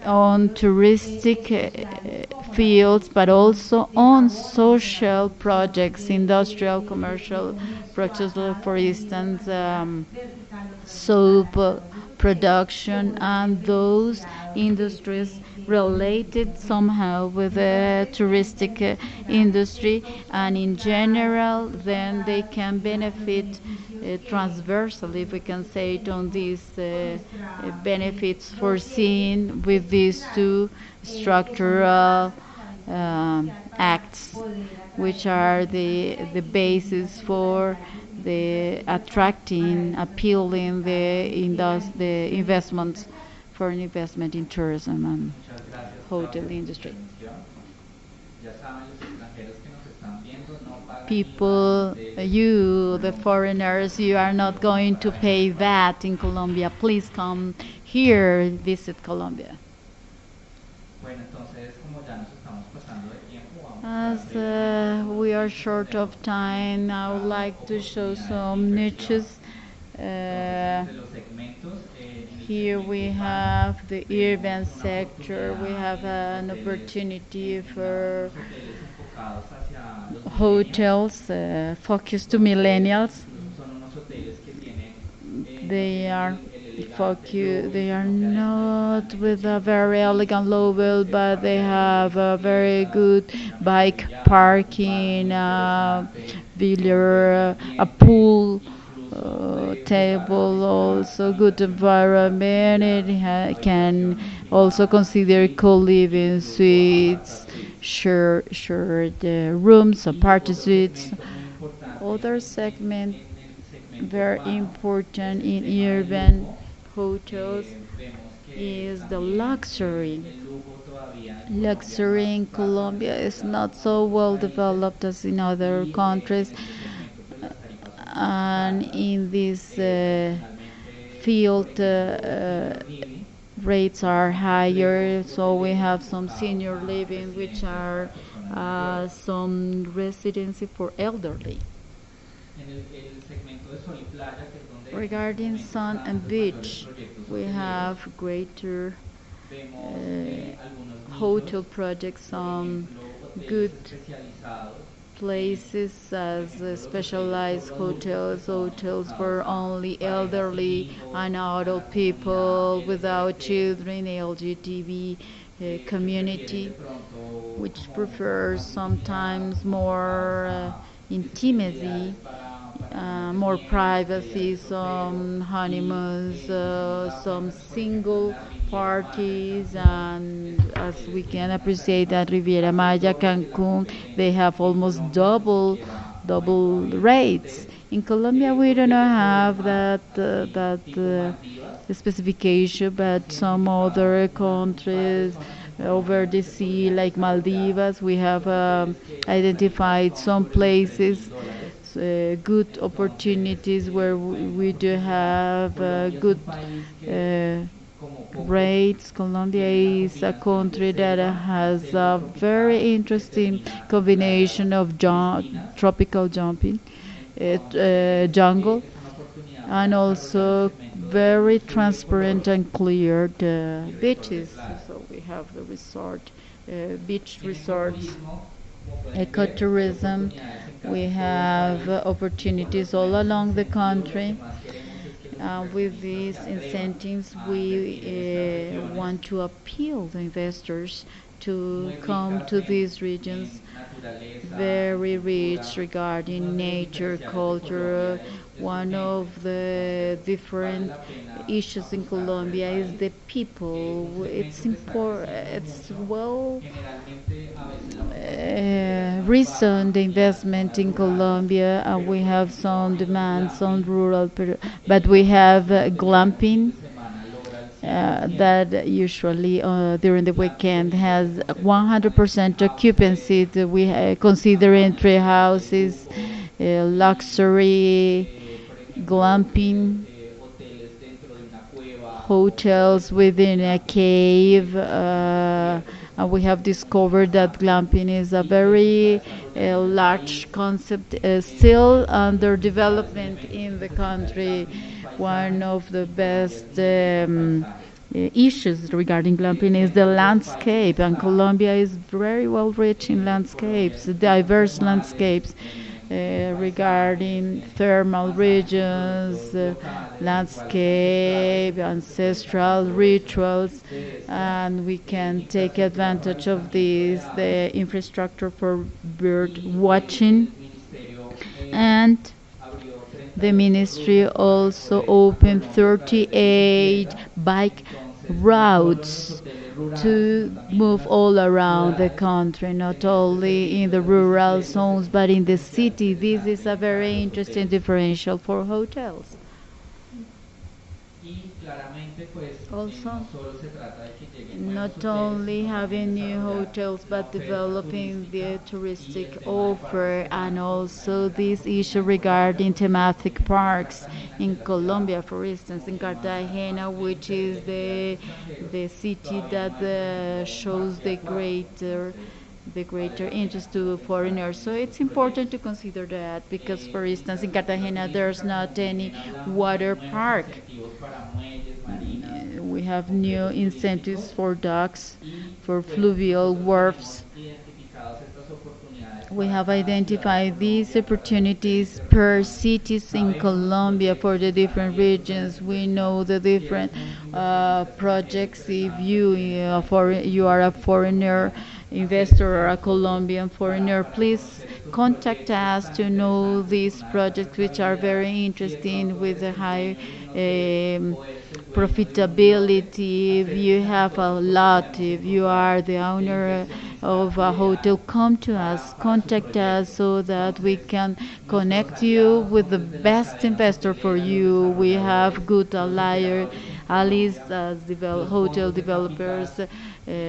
[SPEAKER 1] on touristic fields, but also on social projects, industrial, commercial projects, for instance, soap production, and those industries related somehow with the touristic industry, and in general then they can benefit transversally, if we can say it, on these benefits foreseen with these two structural acts, which are the basis for the attracting, appealing the investments, for an investment in tourism and
[SPEAKER 3] Muchas gracias,
[SPEAKER 1] hotel
[SPEAKER 3] Claudia, por su
[SPEAKER 1] industry.
[SPEAKER 3] intervención. Ya saben los extranjeros que nos están viendo, no pagan IVA
[SPEAKER 1] People, you, the foreigners, you are not going to pay that in Colombia. Please come here, visit Colombia.
[SPEAKER 3] Bueno, entonces, como ya nos estamos pasando de tiempo, vamos a
[SPEAKER 1] As
[SPEAKER 3] estar brevemente
[SPEAKER 1] we are short
[SPEAKER 3] ofreciendo
[SPEAKER 1] of time, I would like to show
[SPEAKER 3] oportunidades de
[SPEAKER 1] some
[SPEAKER 3] inversión.
[SPEAKER 1] niches.
[SPEAKER 3] Entonces, entre los segmentos,
[SPEAKER 1] Here we have the urban sector. We have an opportunity for
[SPEAKER 3] unos hoteles enfocados hacia los millennials.
[SPEAKER 1] hotels focused to millennials.
[SPEAKER 3] Son unos hoteles que tienen
[SPEAKER 1] They are
[SPEAKER 3] el elegante
[SPEAKER 1] focus.
[SPEAKER 3] lobby,
[SPEAKER 1] They are
[SPEAKER 3] sino que además
[SPEAKER 1] not
[SPEAKER 3] están
[SPEAKER 1] with a
[SPEAKER 3] hechos
[SPEAKER 1] very elegant level,
[SPEAKER 3] de
[SPEAKER 1] but they have
[SPEAKER 3] parqueaderos,
[SPEAKER 1] a very
[SPEAKER 3] piezas,
[SPEAKER 1] good
[SPEAKER 3] una mesa
[SPEAKER 1] bike
[SPEAKER 3] billar, un bar
[SPEAKER 1] parking,
[SPEAKER 3] muy interesante, donde el
[SPEAKER 1] billiard, a
[SPEAKER 3] ambiente
[SPEAKER 1] pool
[SPEAKER 3] incluso puede jugar a
[SPEAKER 1] table,
[SPEAKER 3] mezclar
[SPEAKER 1] also good
[SPEAKER 3] habitaciones
[SPEAKER 1] environment.
[SPEAKER 3] compartidas,
[SPEAKER 1] It can
[SPEAKER 3] habitaciones
[SPEAKER 1] also
[SPEAKER 3] privadas,
[SPEAKER 1] consider
[SPEAKER 3] suites,
[SPEAKER 1] co-living
[SPEAKER 3] incluso
[SPEAKER 1] suites,
[SPEAKER 3] aparta suites.
[SPEAKER 1] shared rooms, or
[SPEAKER 3] Y
[SPEAKER 1] party
[SPEAKER 3] otro
[SPEAKER 1] suites.
[SPEAKER 3] segmento muy importante
[SPEAKER 1] Other segment
[SPEAKER 3] en el segmento
[SPEAKER 1] very
[SPEAKER 3] urbano es
[SPEAKER 1] important
[SPEAKER 3] el
[SPEAKER 1] in
[SPEAKER 3] tema del
[SPEAKER 1] urban
[SPEAKER 3] lujo.
[SPEAKER 1] hotels
[SPEAKER 3] Vemos que
[SPEAKER 1] is the
[SPEAKER 3] también
[SPEAKER 1] luxury.
[SPEAKER 3] el lujo todavía en Colombia no
[SPEAKER 1] Luxury
[SPEAKER 3] ha
[SPEAKER 1] in
[SPEAKER 3] tan
[SPEAKER 1] Colombia is
[SPEAKER 3] desarrollado
[SPEAKER 1] not
[SPEAKER 3] como en
[SPEAKER 1] so
[SPEAKER 3] otros
[SPEAKER 1] well
[SPEAKER 3] países
[SPEAKER 1] developed as in other
[SPEAKER 3] y en
[SPEAKER 1] countries.
[SPEAKER 3] este segmento pues las tarifas son mucho más
[SPEAKER 1] And
[SPEAKER 3] altas.
[SPEAKER 1] in this
[SPEAKER 3] Tradicionalmente, por
[SPEAKER 1] field,
[SPEAKER 3] ejemplo, senior living
[SPEAKER 1] rates
[SPEAKER 3] pues
[SPEAKER 1] are
[SPEAKER 3] son
[SPEAKER 1] higher,
[SPEAKER 3] complejos
[SPEAKER 1] so we
[SPEAKER 3] hoteles
[SPEAKER 1] have some
[SPEAKER 3] enfocados
[SPEAKER 1] senior
[SPEAKER 3] a
[SPEAKER 1] living, which
[SPEAKER 3] residencias
[SPEAKER 1] are
[SPEAKER 3] para personas mayores.
[SPEAKER 1] some residency for elderly.
[SPEAKER 3] En el segmento de sol y playa, que es donde en este
[SPEAKER 1] Regarding
[SPEAKER 3] momento
[SPEAKER 1] sun
[SPEAKER 3] están
[SPEAKER 1] and
[SPEAKER 3] los mayores
[SPEAKER 1] beach,
[SPEAKER 3] proyectos
[SPEAKER 1] we
[SPEAKER 3] hoteleros,
[SPEAKER 1] have greater
[SPEAKER 3] vemos algunos
[SPEAKER 1] hotel
[SPEAKER 3] nichos,
[SPEAKER 1] projects
[SPEAKER 3] por
[SPEAKER 1] on
[SPEAKER 3] ejemplo, hoteles
[SPEAKER 1] good
[SPEAKER 3] especializados en,
[SPEAKER 1] places
[SPEAKER 3] por
[SPEAKER 1] as
[SPEAKER 3] ejemplo, los hoteles
[SPEAKER 1] specialized
[SPEAKER 3] solo adultos que
[SPEAKER 1] hotels,
[SPEAKER 3] son
[SPEAKER 1] hotels for
[SPEAKER 3] enfocados a
[SPEAKER 1] only
[SPEAKER 3] parejas sin
[SPEAKER 1] elderly
[SPEAKER 3] hijos,
[SPEAKER 1] and
[SPEAKER 3] a
[SPEAKER 1] adult
[SPEAKER 3] la comunidad
[SPEAKER 1] people without
[SPEAKER 3] LGBT,
[SPEAKER 1] children, LGTB
[SPEAKER 3] que prefieren de
[SPEAKER 1] community,
[SPEAKER 3] pronto
[SPEAKER 1] which
[SPEAKER 3] como un poco
[SPEAKER 1] prefers
[SPEAKER 3] más de intimidad,
[SPEAKER 1] sometimes
[SPEAKER 3] como enfocados
[SPEAKER 1] more
[SPEAKER 3] a
[SPEAKER 1] intimacy,
[SPEAKER 3] especialidades para luna de
[SPEAKER 1] more
[SPEAKER 3] miel,
[SPEAKER 1] privacy,
[SPEAKER 3] especialidades soltero
[SPEAKER 1] some
[SPEAKER 3] y
[SPEAKER 1] honeymoons,
[SPEAKER 3] hicimos la
[SPEAKER 1] some
[SPEAKER 3] observación, por ejemplo, en
[SPEAKER 1] single
[SPEAKER 3] la Riviera Maya en
[SPEAKER 1] parties,
[SPEAKER 3] Cancún,
[SPEAKER 1] and
[SPEAKER 3] estos
[SPEAKER 1] as we
[SPEAKER 3] hoteles
[SPEAKER 1] can
[SPEAKER 3] tienen unas
[SPEAKER 1] appreciate that
[SPEAKER 3] tarifas
[SPEAKER 1] Riviera
[SPEAKER 3] casi el
[SPEAKER 1] Maya,
[SPEAKER 3] doble de la
[SPEAKER 1] Cancun, they
[SPEAKER 3] competencia
[SPEAKER 1] have
[SPEAKER 3] y en
[SPEAKER 1] almost
[SPEAKER 3] Colombia ni
[SPEAKER 1] double
[SPEAKER 3] siquiera no hay
[SPEAKER 1] double
[SPEAKER 3] todavía estos
[SPEAKER 1] rates.
[SPEAKER 3] hoteles.
[SPEAKER 1] In Colombia, we do
[SPEAKER 3] Hoteles
[SPEAKER 1] not
[SPEAKER 3] sobre el
[SPEAKER 1] have
[SPEAKER 3] mar, así
[SPEAKER 1] that
[SPEAKER 3] tipo Maldivas,
[SPEAKER 1] specification,
[SPEAKER 3] eso
[SPEAKER 1] but some
[SPEAKER 3] significa
[SPEAKER 1] other
[SPEAKER 3] un par de
[SPEAKER 1] countries
[SPEAKER 3] zonas en
[SPEAKER 1] over
[SPEAKER 3] Colombia
[SPEAKER 1] the
[SPEAKER 3] se
[SPEAKER 1] sea,
[SPEAKER 3] podrían
[SPEAKER 1] like
[SPEAKER 3] desarrollar.
[SPEAKER 1] Maldivas, we have
[SPEAKER 3] Son hoteles que las tarifas
[SPEAKER 1] identified
[SPEAKER 3] van
[SPEAKER 1] some
[SPEAKER 3] sobre los tres
[SPEAKER 1] places,
[SPEAKER 3] mil dólares.
[SPEAKER 1] good
[SPEAKER 3] Entonces,
[SPEAKER 1] opportunities where
[SPEAKER 3] hay una
[SPEAKER 1] we do
[SPEAKER 3] oportunidad.
[SPEAKER 1] have
[SPEAKER 3] Colombia es
[SPEAKER 1] good
[SPEAKER 3] un país que,
[SPEAKER 1] uh,
[SPEAKER 3] como pocos,
[SPEAKER 1] rates. Colombia
[SPEAKER 3] tiene la
[SPEAKER 1] is a
[SPEAKER 3] combinación de
[SPEAKER 1] country that
[SPEAKER 3] selva y
[SPEAKER 1] has
[SPEAKER 3] selva
[SPEAKER 1] a very
[SPEAKER 3] tropical que
[SPEAKER 1] interesting
[SPEAKER 3] termina en
[SPEAKER 1] combination
[SPEAKER 3] playas
[SPEAKER 1] of
[SPEAKER 3] pristinas.
[SPEAKER 1] tropical jumping,
[SPEAKER 3] Entonces,
[SPEAKER 1] jungle,
[SPEAKER 3] es una oportunidad
[SPEAKER 1] and
[SPEAKER 3] para desarrollar el
[SPEAKER 1] also
[SPEAKER 3] segmento del
[SPEAKER 1] very
[SPEAKER 3] luxury
[SPEAKER 1] transparent
[SPEAKER 3] ecoturismo
[SPEAKER 1] and cleared
[SPEAKER 3] y resort de
[SPEAKER 1] beaches.
[SPEAKER 3] playa.
[SPEAKER 1] So we have the resort, beach
[SPEAKER 3] En
[SPEAKER 1] resorts,
[SPEAKER 3] ecoturismo, como pueden ver, hay
[SPEAKER 1] ecotourism.
[SPEAKER 3] oportunidades en
[SPEAKER 1] We
[SPEAKER 3] casi todo el
[SPEAKER 1] have
[SPEAKER 3] país y con los
[SPEAKER 1] opportunities all
[SPEAKER 3] nuevos
[SPEAKER 1] along the
[SPEAKER 3] incentivos lo que
[SPEAKER 1] country.
[SPEAKER 3] más queremos es que los
[SPEAKER 1] With
[SPEAKER 3] inversionistas se
[SPEAKER 1] these
[SPEAKER 3] atrevan
[SPEAKER 1] incentives,
[SPEAKER 3] a
[SPEAKER 1] we
[SPEAKER 3] invertir en estas regiones
[SPEAKER 1] want to appeal the investors to
[SPEAKER 3] muy
[SPEAKER 1] come
[SPEAKER 3] ricas
[SPEAKER 1] to these regions,
[SPEAKER 3] en naturaleza, en
[SPEAKER 1] very rich
[SPEAKER 3] cultura.
[SPEAKER 1] regarding
[SPEAKER 3] Uno de los
[SPEAKER 1] nature,
[SPEAKER 3] diferenciales de
[SPEAKER 1] culture.
[SPEAKER 3] Colombia es su
[SPEAKER 1] One
[SPEAKER 3] gente.
[SPEAKER 1] of the
[SPEAKER 3] Entonces, vale
[SPEAKER 1] different
[SPEAKER 3] la pena
[SPEAKER 1] issues in
[SPEAKER 3] apostar por el
[SPEAKER 1] Colombia is
[SPEAKER 3] país.
[SPEAKER 1] the
[SPEAKER 3] Es un
[SPEAKER 1] people. It's
[SPEAKER 3] segmento que está
[SPEAKER 1] important.
[SPEAKER 3] creciendo
[SPEAKER 1] It's
[SPEAKER 3] mucho.
[SPEAKER 1] well
[SPEAKER 3] Generalmente, a veces la población se
[SPEAKER 1] reason the
[SPEAKER 3] acampa en las
[SPEAKER 1] investment
[SPEAKER 3] zonas
[SPEAKER 1] in
[SPEAKER 3] rurales,
[SPEAKER 1] Colombia, and
[SPEAKER 3] pero
[SPEAKER 1] we
[SPEAKER 3] por
[SPEAKER 1] have
[SPEAKER 3] ejemplo
[SPEAKER 1] some
[SPEAKER 3] en los
[SPEAKER 1] demands on
[SPEAKER 3] glamping,
[SPEAKER 1] rural, but
[SPEAKER 3] la
[SPEAKER 1] we have
[SPEAKER 3] ocupación hotelera en un fin
[SPEAKER 1] glamping
[SPEAKER 3] de semana logra el 100%.
[SPEAKER 1] that usually during the
[SPEAKER 3] Glamping
[SPEAKER 1] weekend
[SPEAKER 3] es
[SPEAKER 1] has
[SPEAKER 3] este concepto como de tree
[SPEAKER 1] 100%
[SPEAKER 3] house,
[SPEAKER 1] occupancy.
[SPEAKER 3] de
[SPEAKER 1] That we considering
[SPEAKER 3] cabañas
[SPEAKER 1] tree
[SPEAKER 3] de
[SPEAKER 1] houses,
[SPEAKER 3] lujo y
[SPEAKER 1] luxury,
[SPEAKER 3] por ejemplo
[SPEAKER 1] glamping,
[SPEAKER 3] hoteles dentro de una cueva o
[SPEAKER 1] hotels within a
[SPEAKER 3] glamping
[SPEAKER 1] cave.
[SPEAKER 3] abierto que son
[SPEAKER 1] And we have
[SPEAKER 3] conceptos muy
[SPEAKER 1] discovered that
[SPEAKER 3] interesantes
[SPEAKER 1] glamping is a
[SPEAKER 3] y que se está
[SPEAKER 1] very
[SPEAKER 3] desarrollando en el
[SPEAKER 1] large
[SPEAKER 3] país.
[SPEAKER 1] concept, still
[SPEAKER 3] Uno de
[SPEAKER 1] under
[SPEAKER 3] los principales
[SPEAKER 1] development
[SPEAKER 3] elementos
[SPEAKER 1] in
[SPEAKER 3] que
[SPEAKER 1] the
[SPEAKER 3] presenta el
[SPEAKER 1] country.
[SPEAKER 3] glamping es el
[SPEAKER 1] One
[SPEAKER 3] paisaje
[SPEAKER 1] of the
[SPEAKER 3] y Colombia
[SPEAKER 1] best
[SPEAKER 3] es muy rico en paisaje.
[SPEAKER 1] issues regarding glamping is the
[SPEAKER 3] Dentro de los países
[SPEAKER 1] landscape, and
[SPEAKER 3] está
[SPEAKER 1] Colombia is very well rich in
[SPEAKER 3] Colombia
[SPEAKER 1] landscapes,
[SPEAKER 3] es rico en
[SPEAKER 1] diverse
[SPEAKER 3] humales,
[SPEAKER 1] landscapes
[SPEAKER 3] en paisajes,
[SPEAKER 1] regarding
[SPEAKER 3] en
[SPEAKER 1] thermal
[SPEAKER 3] pasajes con
[SPEAKER 1] regions,
[SPEAKER 3] productos locales, rituales ancestrales
[SPEAKER 1] landscape,
[SPEAKER 3] que pues se presentan
[SPEAKER 1] ancestral
[SPEAKER 3] todo esto.
[SPEAKER 1] rituals,
[SPEAKER 3] Ustedes con
[SPEAKER 1] and we can take
[SPEAKER 3] infraestructura para
[SPEAKER 1] advantage of
[SPEAKER 3] avistamiento de
[SPEAKER 1] this,
[SPEAKER 3] aves
[SPEAKER 1] the infrastructure for bird
[SPEAKER 3] y
[SPEAKER 1] watching.
[SPEAKER 3] el ministerio
[SPEAKER 1] And
[SPEAKER 3] abrió
[SPEAKER 1] the
[SPEAKER 3] 38
[SPEAKER 1] ministry
[SPEAKER 3] rutas para
[SPEAKER 1] also
[SPEAKER 3] recorrer a
[SPEAKER 1] opened
[SPEAKER 3] Colombia a través de
[SPEAKER 1] 38
[SPEAKER 3] bicicleta.
[SPEAKER 1] bike
[SPEAKER 3] Entonces, no solo en los
[SPEAKER 1] routes
[SPEAKER 3] hoteles rurales, sino
[SPEAKER 1] to
[SPEAKER 3] también en
[SPEAKER 1] move
[SPEAKER 3] las
[SPEAKER 1] all
[SPEAKER 3] zonas
[SPEAKER 1] around the
[SPEAKER 3] rurales,
[SPEAKER 1] country, not
[SPEAKER 3] tener este
[SPEAKER 1] only in
[SPEAKER 3] servicio de
[SPEAKER 1] the
[SPEAKER 3] las
[SPEAKER 1] rural
[SPEAKER 3] bicicletas es
[SPEAKER 1] zones
[SPEAKER 3] un
[SPEAKER 1] but in the
[SPEAKER 3] diferencial
[SPEAKER 1] city. This is
[SPEAKER 3] interesante
[SPEAKER 1] a
[SPEAKER 3] para
[SPEAKER 1] very
[SPEAKER 3] los
[SPEAKER 1] interesting
[SPEAKER 3] hoteles.
[SPEAKER 1] differential for hotels.
[SPEAKER 3] Y claramente, pues,
[SPEAKER 1] Also,
[SPEAKER 3] no solo se trata de que lleguen nuevos
[SPEAKER 1] not
[SPEAKER 3] hoteles,
[SPEAKER 1] only
[SPEAKER 3] sino también
[SPEAKER 1] having new
[SPEAKER 3] desarrollar
[SPEAKER 1] hotels
[SPEAKER 3] la
[SPEAKER 1] but
[SPEAKER 3] oferta
[SPEAKER 1] developing the
[SPEAKER 3] turística y el
[SPEAKER 1] touristic
[SPEAKER 3] tema de parques
[SPEAKER 1] offer, and
[SPEAKER 3] temáticos. Hay
[SPEAKER 1] also
[SPEAKER 3] una gran
[SPEAKER 1] this issue
[SPEAKER 3] oportunidad en Colombia,
[SPEAKER 1] regarding
[SPEAKER 3] por ejemplo,
[SPEAKER 1] thematic
[SPEAKER 3] en
[SPEAKER 1] parks
[SPEAKER 3] Cartagena, que
[SPEAKER 1] in
[SPEAKER 3] es la ciudad
[SPEAKER 1] Colombia, for instance,
[SPEAKER 3] como
[SPEAKER 1] in
[SPEAKER 3] que
[SPEAKER 1] Cartagena,
[SPEAKER 3] más
[SPEAKER 1] which is
[SPEAKER 3] entretenida de los extranjeros.
[SPEAKER 1] the city
[SPEAKER 3] Todavía
[SPEAKER 1] that
[SPEAKER 3] no hay, por ejemplo, un
[SPEAKER 1] shows
[SPEAKER 3] parque
[SPEAKER 1] the
[SPEAKER 3] acuático.
[SPEAKER 1] greater
[SPEAKER 3] Entonces,
[SPEAKER 1] the greater interest to foreigners. So it's important to consider that because, for instance, in Cartagena, there's not any
[SPEAKER 3] También hablamos de
[SPEAKER 1] water
[SPEAKER 3] nuevos
[SPEAKER 1] park.
[SPEAKER 3] incentivos para muelles, marinas,
[SPEAKER 1] We have new
[SPEAKER 3] cruceros
[SPEAKER 1] incentives
[SPEAKER 3] turísticos
[SPEAKER 1] for docks,
[SPEAKER 3] y
[SPEAKER 1] for
[SPEAKER 3] pues
[SPEAKER 1] fluvial
[SPEAKER 3] nosotros
[SPEAKER 1] wharfs.
[SPEAKER 3] tenemos identificados estas oportunidades
[SPEAKER 1] We
[SPEAKER 3] para
[SPEAKER 1] have
[SPEAKER 3] cada ciudad de
[SPEAKER 1] identified these
[SPEAKER 3] Colombia, para las
[SPEAKER 1] opportunities
[SPEAKER 3] diferentes
[SPEAKER 1] per
[SPEAKER 3] regiones.
[SPEAKER 1] cities in
[SPEAKER 3] Sabemos los
[SPEAKER 1] Colombia for
[SPEAKER 3] proyectos que
[SPEAKER 1] the
[SPEAKER 3] están
[SPEAKER 1] different
[SPEAKER 3] abiertos a las
[SPEAKER 1] regions. We know
[SPEAKER 3] inversiones.
[SPEAKER 1] the
[SPEAKER 3] Si eres
[SPEAKER 1] different
[SPEAKER 3] un inversionista extranjero
[SPEAKER 1] projects. If
[SPEAKER 3] interesado en
[SPEAKER 1] you
[SPEAKER 3] invertir en el país, pues
[SPEAKER 1] you are a
[SPEAKER 3] necesitas
[SPEAKER 1] foreigner
[SPEAKER 3] colombiano,
[SPEAKER 1] investor
[SPEAKER 3] acérquese a
[SPEAKER 1] or a
[SPEAKER 3] nosotros
[SPEAKER 1] Colombian foreigner,
[SPEAKER 3] para
[SPEAKER 1] please
[SPEAKER 3] conocer estos
[SPEAKER 1] contact
[SPEAKER 3] proyectos
[SPEAKER 1] us
[SPEAKER 3] tan
[SPEAKER 1] to know
[SPEAKER 3] interesantes
[SPEAKER 1] these
[SPEAKER 3] con alta
[SPEAKER 1] projects which are
[SPEAKER 3] rentabilidad.
[SPEAKER 1] very
[SPEAKER 3] Si de
[SPEAKER 1] interesting
[SPEAKER 3] pronto
[SPEAKER 1] with
[SPEAKER 3] eres
[SPEAKER 1] a
[SPEAKER 3] el
[SPEAKER 1] high
[SPEAKER 3] dueño de un hotel
[SPEAKER 1] um,
[SPEAKER 3] o eres el dueño de un lote,
[SPEAKER 1] profitability. If you
[SPEAKER 3] acérquese a
[SPEAKER 1] have a
[SPEAKER 3] nosotros porque
[SPEAKER 1] lot,
[SPEAKER 3] podemos
[SPEAKER 1] if you
[SPEAKER 3] encontrar
[SPEAKER 1] are the
[SPEAKER 3] el
[SPEAKER 1] owner
[SPEAKER 3] inversionista
[SPEAKER 1] of a hotel,
[SPEAKER 3] ideal
[SPEAKER 1] come to us,
[SPEAKER 3] para su
[SPEAKER 1] contact us
[SPEAKER 3] proyecto.
[SPEAKER 1] so that we
[SPEAKER 3] Entonces,
[SPEAKER 1] can
[SPEAKER 3] nuestros
[SPEAKER 1] connect you
[SPEAKER 3] aliados
[SPEAKER 1] with
[SPEAKER 3] son
[SPEAKER 1] the
[SPEAKER 3] desde las
[SPEAKER 1] best
[SPEAKER 3] cadenas
[SPEAKER 1] investor for
[SPEAKER 3] hoteleras, los
[SPEAKER 1] you. We have
[SPEAKER 3] desarrolladores,
[SPEAKER 1] good
[SPEAKER 3] los
[SPEAKER 1] allier,
[SPEAKER 3] operadores en
[SPEAKER 1] allies
[SPEAKER 3] Colombia,
[SPEAKER 1] as
[SPEAKER 3] los
[SPEAKER 1] hotel
[SPEAKER 3] fondos de
[SPEAKER 1] developers,
[SPEAKER 3] capital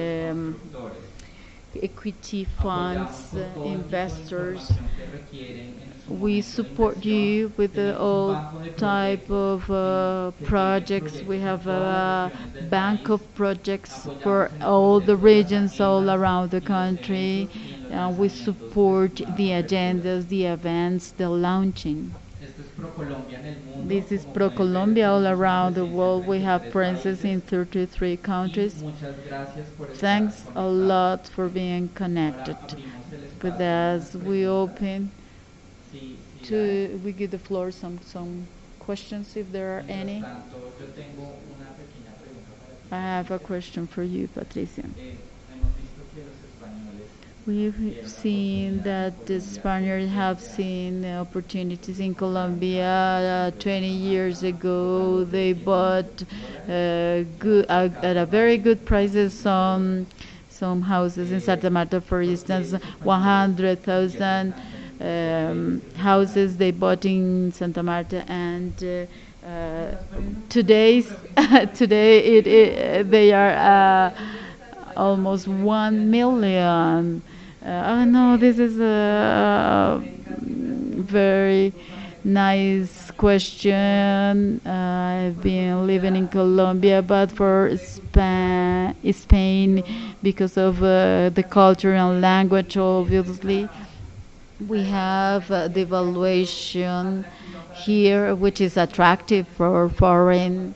[SPEAKER 3] y los
[SPEAKER 1] um,
[SPEAKER 3] constructores.
[SPEAKER 1] equity
[SPEAKER 3] Apoyamos
[SPEAKER 1] funds,
[SPEAKER 3] con todo el tipo de
[SPEAKER 1] investors.
[SPEAKER 3] información que requieren en su
[SPEAKER 1] We
[SPEAKER 3] momento de
[SPEAKER 1] support
[SPEAKER 3] inversión.
[SPEAKER 1] you with
[SPEAKER 3] Tenemos un
[SPEAKER 1] all
[SPEAKER 3] banco de
[SPEAKER 1] type
[SPEAKER 3] proyectos
[SPEAKER 1] of
[SPEAKER 3] que tiene
[SPEAKER 1] projects. We
[SPEAKER 3] proyectos en
[SPEAKER 1] have
[SPEAKER 3] todas las
[SPEAKER 1] a
[SPEAKER 3] regiones del
[SPEAKER 1] bank of
[SPEAKER 3] país.
[SPEAKER 1] projects for
[SPEAKER 3] Apoyamos en el
[SPEAKER 1] all the
[SPEAKER 3] proceso de las
[SPEAKER 1] regions all
[SPEAKER 3] agendas
[SPEAKER 1] around the
[SPEAKER 3] y los
[SPEAKER 1] country.
[SPEAKER 3] eventos y en los
[SPEAKER 1] We
[SPEAKER 3] lanzamientos de sus
[SPEAKER 1] support the
[SPEAKER 3] nuevas aperturas.
[SPEAKER 1] agendas, the events, the launching.
[SPEAKER 3] Esto es ProColombia en el mundo.
[SPEAKER 1] This is
[SPEAKER 3] Como
[SPEAKER 1] Pro
[SPEAKER 3] pueden ver,
[SPEAKER 1] Colombia all
[SPEAKER 3] tenemos una
[SPEAKER 1] around the
[SPEAKER 3] presencia en
[SPEAKER 1] world. We have
[SPEAKER 3] 33
[SPEAKER 1] presence in
[SPEAKER 3] países
[SPEAKER 1] 33
[SPEAKER 3] y
[SPEAKER 1] countries.
[SPEAKER 3] muchas gracias por estar
[SPEAKER 1] Thanks a
[SPEAKER 3] conectados.
[SPEAKER 1] lot for being
[SPEAKER 3] Ahora
[SPEAKER 1] connected
[SPEAKER 3] abrimos el
[SPEAKER 1] with
[SPEAKER 3] espacio a unas
[SPEAKER 1] us. We
[SPEAKER 3] preguntas.
[SPEAKER 1] open
[SPEAKER 3] Si hay.
[SPEAKER 1] to we give the floor some questions if there are
[SPEAKER 3] Mientras
[SPEAKER 1] any.
[SPEAKER 3] tanto, yo tengo una pequeña pregunta para ti,
[SPEAKER 1] I have a
[SPEAKER 3] Patricia.
[SPEAKER 1] question for you, Patricia.
[SPEAKER 3] Hemos visto que los españoles
[SPEAKER 1] We've
[SPEAKER 3] vieron
[SPEAKER 1] seen
[SPEAKER 3] oportunidades en
[SPEAKER 1] that the
[SPEAKER 3] Colombia
[SPEAKER 1] Spaniards have
[SPEAKER 3] desde hace
[SPEAKER 1] seen opportunities in
[SPEAKER 3] aproximadamente
[SPEAKER 1] Colombia. 20
[SPEAKER 3] años
[SPEAKER 1] years
[SPEAKER 3] atrás, por
[SPEAKER 1] ago,
[SPEAKER 3] valor de
[SPEAKER 1] they
[SPEAKER 3] 100 millones
[SPEAKER 1] bought
[SPEAKER 3] de dólares. Hemos
[SPEAKER 1] at a
[SPEAKER 3] sacado más
[SPEAKER 1] very
[SPEAKER 3] de
[SPEAKER 1] good prices
[SPEAKER 3] 1.5 millones.
[SPEAKER 1] some houses in Santa Marta, for
[SPEAKER 3] ¿Por qué
[SPEAKER 1] instance,
[SPEAKER 3] los españoles invierten
[SPEAKER 1] 100,000
[SPEAKER 3] tanto en hoteles y
[SPEAKER 1] houses
[SPEAKER 3] restaurantes?
[SPEAKER 1] they bought in Santa Marta, and today's today they are almost 1 million. Oh no, this is a very nice question. I've been living in Colombia, but for Spain, because of the culture and language, obviously, we have the valuation here, which is attractive for foreign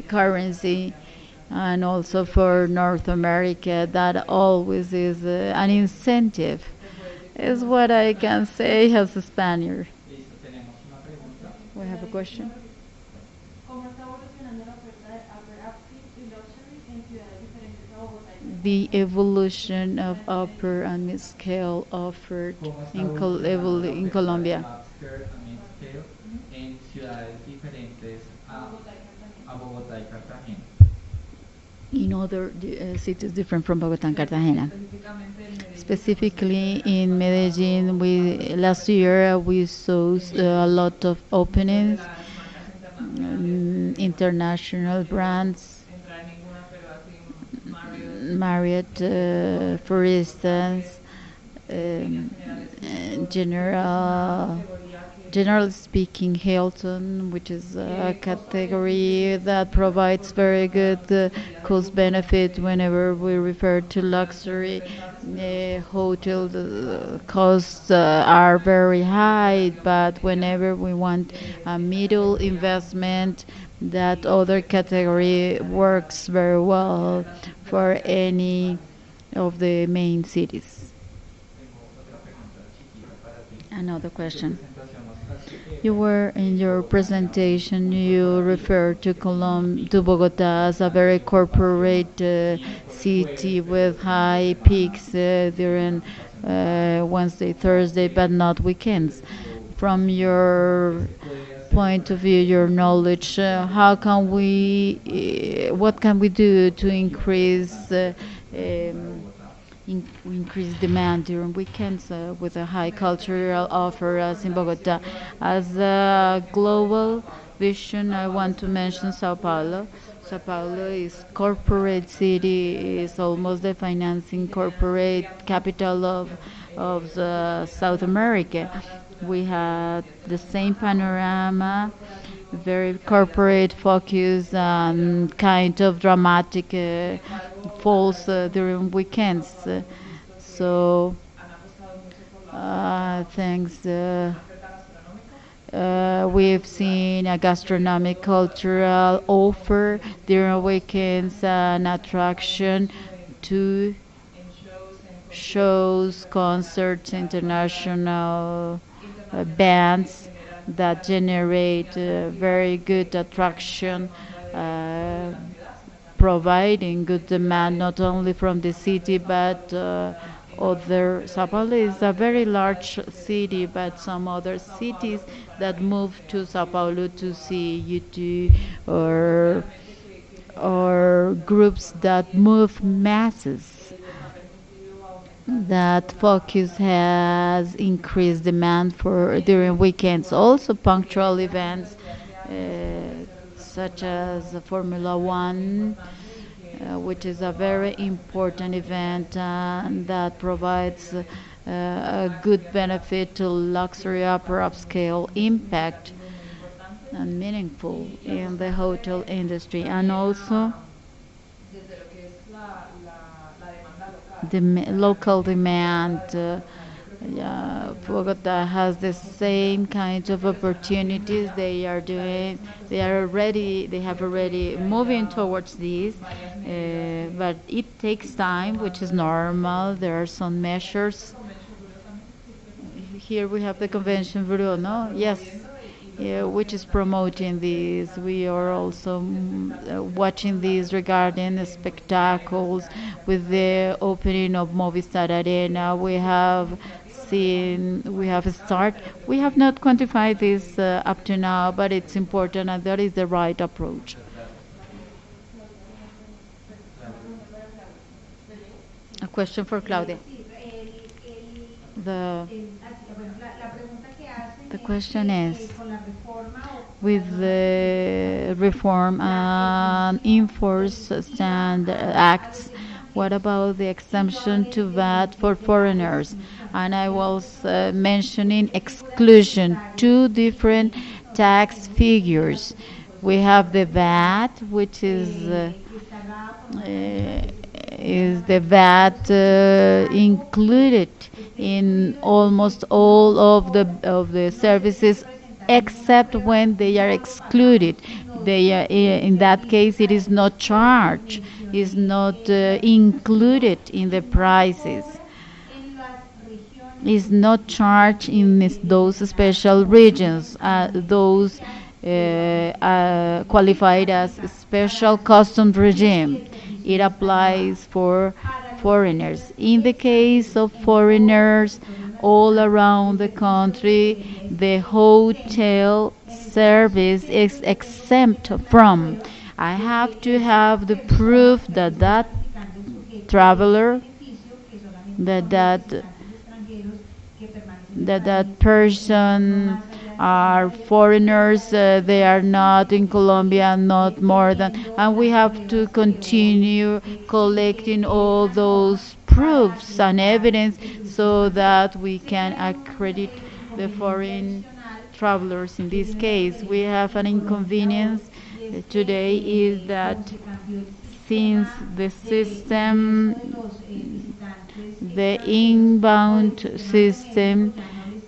[SPEAKER 1] currency and also for North America. That always is an incentive, is what I can say as a Spaniard.
[SPEAKER 3] Listo, tenemos una pregunta.
[SPEAKER 1] We have a question. The evolution of upper and mid-scale offered
[SPEAKER 3] ¿Cómo está
[SPEAKER 1] in,
[SPEAKER 3] evolucionando la
[SPEAKER 1] in
[SPEAKER 3] oferta de
[SPEAKER 1] Colombia.
[SPEAKER 3] upscale and mid-scale en ciudades diferentes a Bogotá y Cartagena?
[SPEAKER 1] In other cities different from Bogotá and Cartagena. Specifically in Medellin, we last year we saw a lot of openings, international brands, Marriott, for instance, um, generally speaking, Hilton, which is a category that provides very good cost benefit whenever we refer to luxury. Hotel costs are very high, but whenever we want a middle investment, that other category works very well for any of the main cities.
[SPEAKER 3] Tengo otra pregunta chiquita para ti.
[SPEAKER 1] Another
[SPEAKER 3] En tu
[SPEAKER 1] question.
[SPEAKER 3] presentación mostraste que
[SPEAKER 1] You were in your
[SPEAKER 3] Bogotá era
[SPEAKER 1] presentation,
[SPEAKER 3] muy
[SPEAKER 1] you
[SPEAKER 3] corporativa,
[SPEAKER 1] referred to
[SPEAKER 3] tenía unos
[SPEAKER 1] To
[SPEAKER 3] picos
[SPEAKER 1] Bogota as a very
[SPEAKER 3] importantes de ocupación
[SPEAKER 1] corporate
[SPEAKER 3] miércoles,
[SPEAKER 1] city
[SPEAKER 3] jueves, pero
[SPEAKER 1] with
[SPEAKER 3] los fines de
[SPEAKER 1] high
[SPEAKER 3] semana
[SPEAKER 1] peaks
[SPEAKER 3] sin
[SPEAKER 1] during
[SPEAKER 3] una ocupación total.
[SPEAKER 1] Wednesday,
[SPEAKER 3] Supongo
[SPEAKER 1] Thursday, but not
[SPEAKER 3] que
[SPEAKER 1] weekends.
[SPEAKER 3] esto
[SPEAKER 1] From
[SPEAKER 3] ¿cómo que
[SPEAKER 1] your
[SPEAKER 3] se puede hacer
[SPEAKER 1] point
[SPEAKER 3] para
[SPEAKER 1] of view,
[SPEAKER 3] que
[SPEAKER 1] your
[SPEAKER 3] esto
[SPEAKER 1] knowledge,
[SPEAKER 3] realmente
[SPEAKER 1] how can
[SPEAKER 3] impacte
[SPEAKER 1] what can we do to
[SPEAKER 3] operativamente
[SPEAKER 1] increase
[SPEAKER 3] tanto recursos en la ciudad de
[SPEAKER 1] um,
[SPEAKER 3] Bogotá?
[SPEAKER 1] increase demand during weekends with a high cultural offer as in Bogota? As a global vision, I want to mention Sao Paulo. Sao Paulo is corporate city, is almost the financing corporate capital of South America. We had the same panorama, very corporate focus kind of dramatic falls during weekends. also thanks. We've seen a gastronomic cultural offer during weekends, an attraction to shows, concerts, international bands that generate very good attraction, uh, providing good demand not only from the city but other. Sao Paulo is a very large city, but some other cities that move to Sao Paulo to see YouTube or groups that move masses. That focus has increased demand for during weekends. Also, punctual events such as Formula One, which is a very important event that provides a good benefit to luxury upper upscale impact and meaningful in the hotel industry, and also the local demand. Yeah, Bogota has the same kinds of opportunities. They have already moving towards this, but it takes time, which is normal. There are some measures. Here we have the convention bureau, no? Yes, yeah, which is promoting this. We are also watching this regarding the spectacles with the opening of Movistar Arena. We have start. We have not quantified this up to now, but it's important and that is the right approach. A question for Claudia. The the question is, with the reform and enforce standard acts, what about the exemption to VAT for foreigners? And I was mentioning exclusion, two different tax figures. We have the VAT, which is the VAT included in almost all of the services except when they are excluded. They are, in that case it is not charged, is not included in the prices, is not charged in those special regions, those qualified as special custom regime. It applies for foreigners. In the case of foreigners all around the country, the hotel service is exempt from. I have to have the proof that that traveler, that that that person are foreigners, they are not in Colombia, not more than, and we have to continue collecting all those proofs and evidence so that we can accredit the foreign travelers. In this case, we have an inconvenience today is that since the system, the inbound system,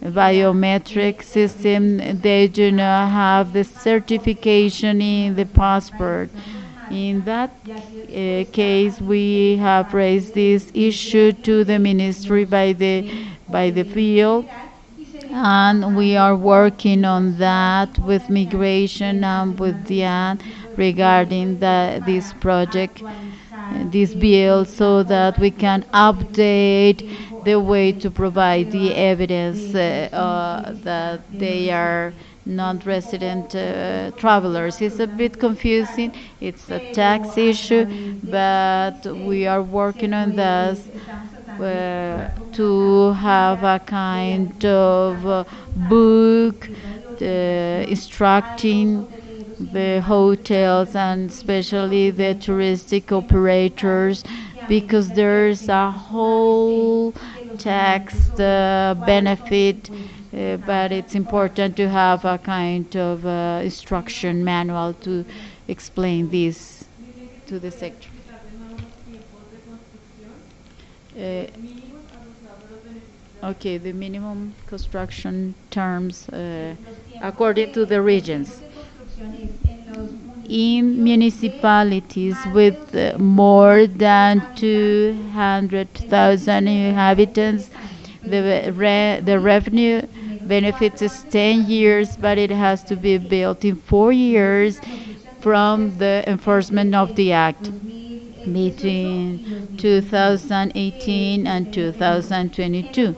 [SPEAKER 1] biometric system, they do not have the certification in the passport. In that case, we have raised this issue to the ministry by the field, and we are working on that with migration and with Diane regarding this project, this bill, so that we can update the way to provide the evidence that they are non-resident travelers. It's a bit confusing. It's a tax issue, but we are working on this to have a kind of book instructing the hotels and especially the touristic operators, because there's a whole tax benefit, but it's important to have a kind of instruction manual to explain this to the sector. Uh, Okay, the minimum construction terms according to the regions. In municipalities with more than 200,000 inhabitants, the revenue benefits is 10 years, but it has to be built in 4 years from the enforcement of the act between 2018 and 2022.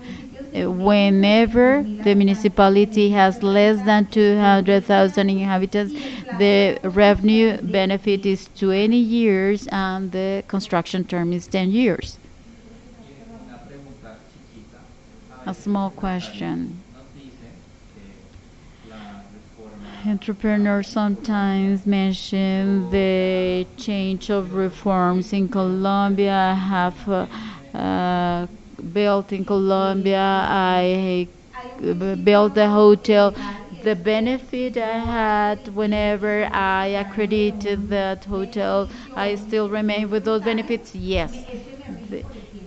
[SPEAKER 1] Whenever the municipality has less than 200,000 inhabitants, the revenue benefit is 20 years and the construction term is 10 years.
[SPEAKER 3] Una pregunta chiquita. A
[SPEAKER 1] A
[SPEAKER 3] veces los
[SPEAKER 1] small
[SPEAKER 3] empresarios
[SPEAKER 1] question.
[SPEAKER 3] nos dicen que la reforma
[SPEAKER 1] Entrepreneurs sometimes mention
[SPEAKER 3] o
[SPEAKER 1] the
[SPEAKER 3] la
[SPEAKER 1] change of reforms in
[SPEAKER 3] el
[SPEAKER 1] Colombia. I have built in Colombia. I built a hotel. The benefit I had whenever I accredited that hotel, I still remain with those benefits. Yes, The-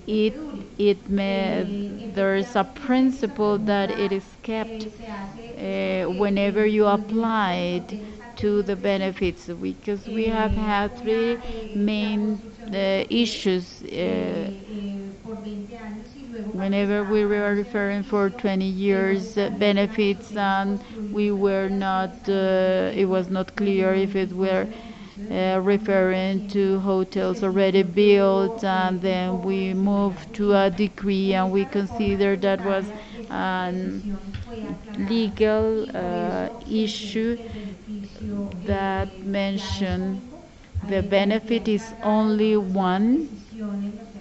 [SPEAKER 1] it it may, there is a principle that it is kept whenever you apply it to the benefits, because we have had three main issues whenever we were referring for 20 years benefits, and we were not it was not clear if it were referring to hotels already built, and then we moved to a decree and we considered that was an legal issue that mentioned the benefit is only one,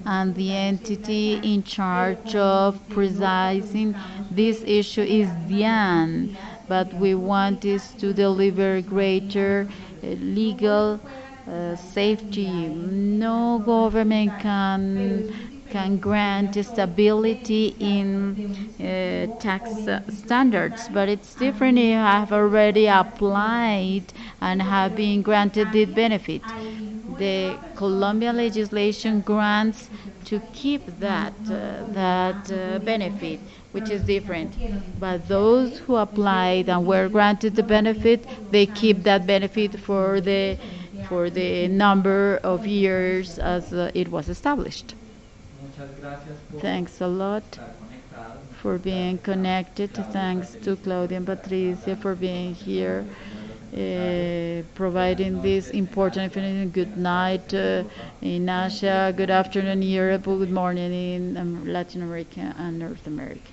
[SPEAKER 1] and the entity in charge of precising this issue is DIAN, but we want is to deliver greater legal safety. No government can grant stability in tax standards, but it's different if you have already applied and have been granted the benefit. The Colombian legislation grants to keep that benefit, which is different. But those who applied and were granted the benefit, they keep that benefit for the number of years as it was established.
[SPEAKER 3] Muchas gracias por
[SPEAKER 1] Thanks a lot
[SPEAKER 3] estar conectados,
[SPEAKER 1] for
[SPEAKER 3] muchas
[SPEAKER 1] being
[SPEAKER 3] gracias a
[SPEAKER 1] connected.
[SPEAKER 3] Claudia y
[SPEAKER 1] Thanks to
[SPEAKER 3] Patricia por
[SPEAKER 1] Claudia and
[SPEAKER 3] estar
[SPEAKER 1] Patricia
[SPEAKER 3] hablando
[SPEAKER 1] for
[SPEAKER 3] con
[SPEAKER 1] being
[SPEAKER 3] nosotros sobre
[SPEAKER 1] here,
[SPEAKER 3] el tema de los empresarios. Buenas
[SPEAKER 1] providing this
[SPEAKER 3] noches en
[SPEAKER 1] important
[SPEAKER 3] Asia,
[SPEAKER 1] information. Good
[SPEAKER 3] buenas tardes
[SPEAKER 1] night
[SPEAKER 3] en Europa,
[SPEAKER 1] in
[SPEAKER 3] buenos
[SPEAKER 1] Asia,
[SPEAKER 3] días en
[SPEAKER 1] good
[SPEAKER 3] América
[SPEAKER 1] afternoon in
[SPEAKER 3] Latina y
[SPEAKER 1] Europe, good
[SPEAKER 3] Norteamérica.
[SPEAKER 1] morning in Latin America and North America.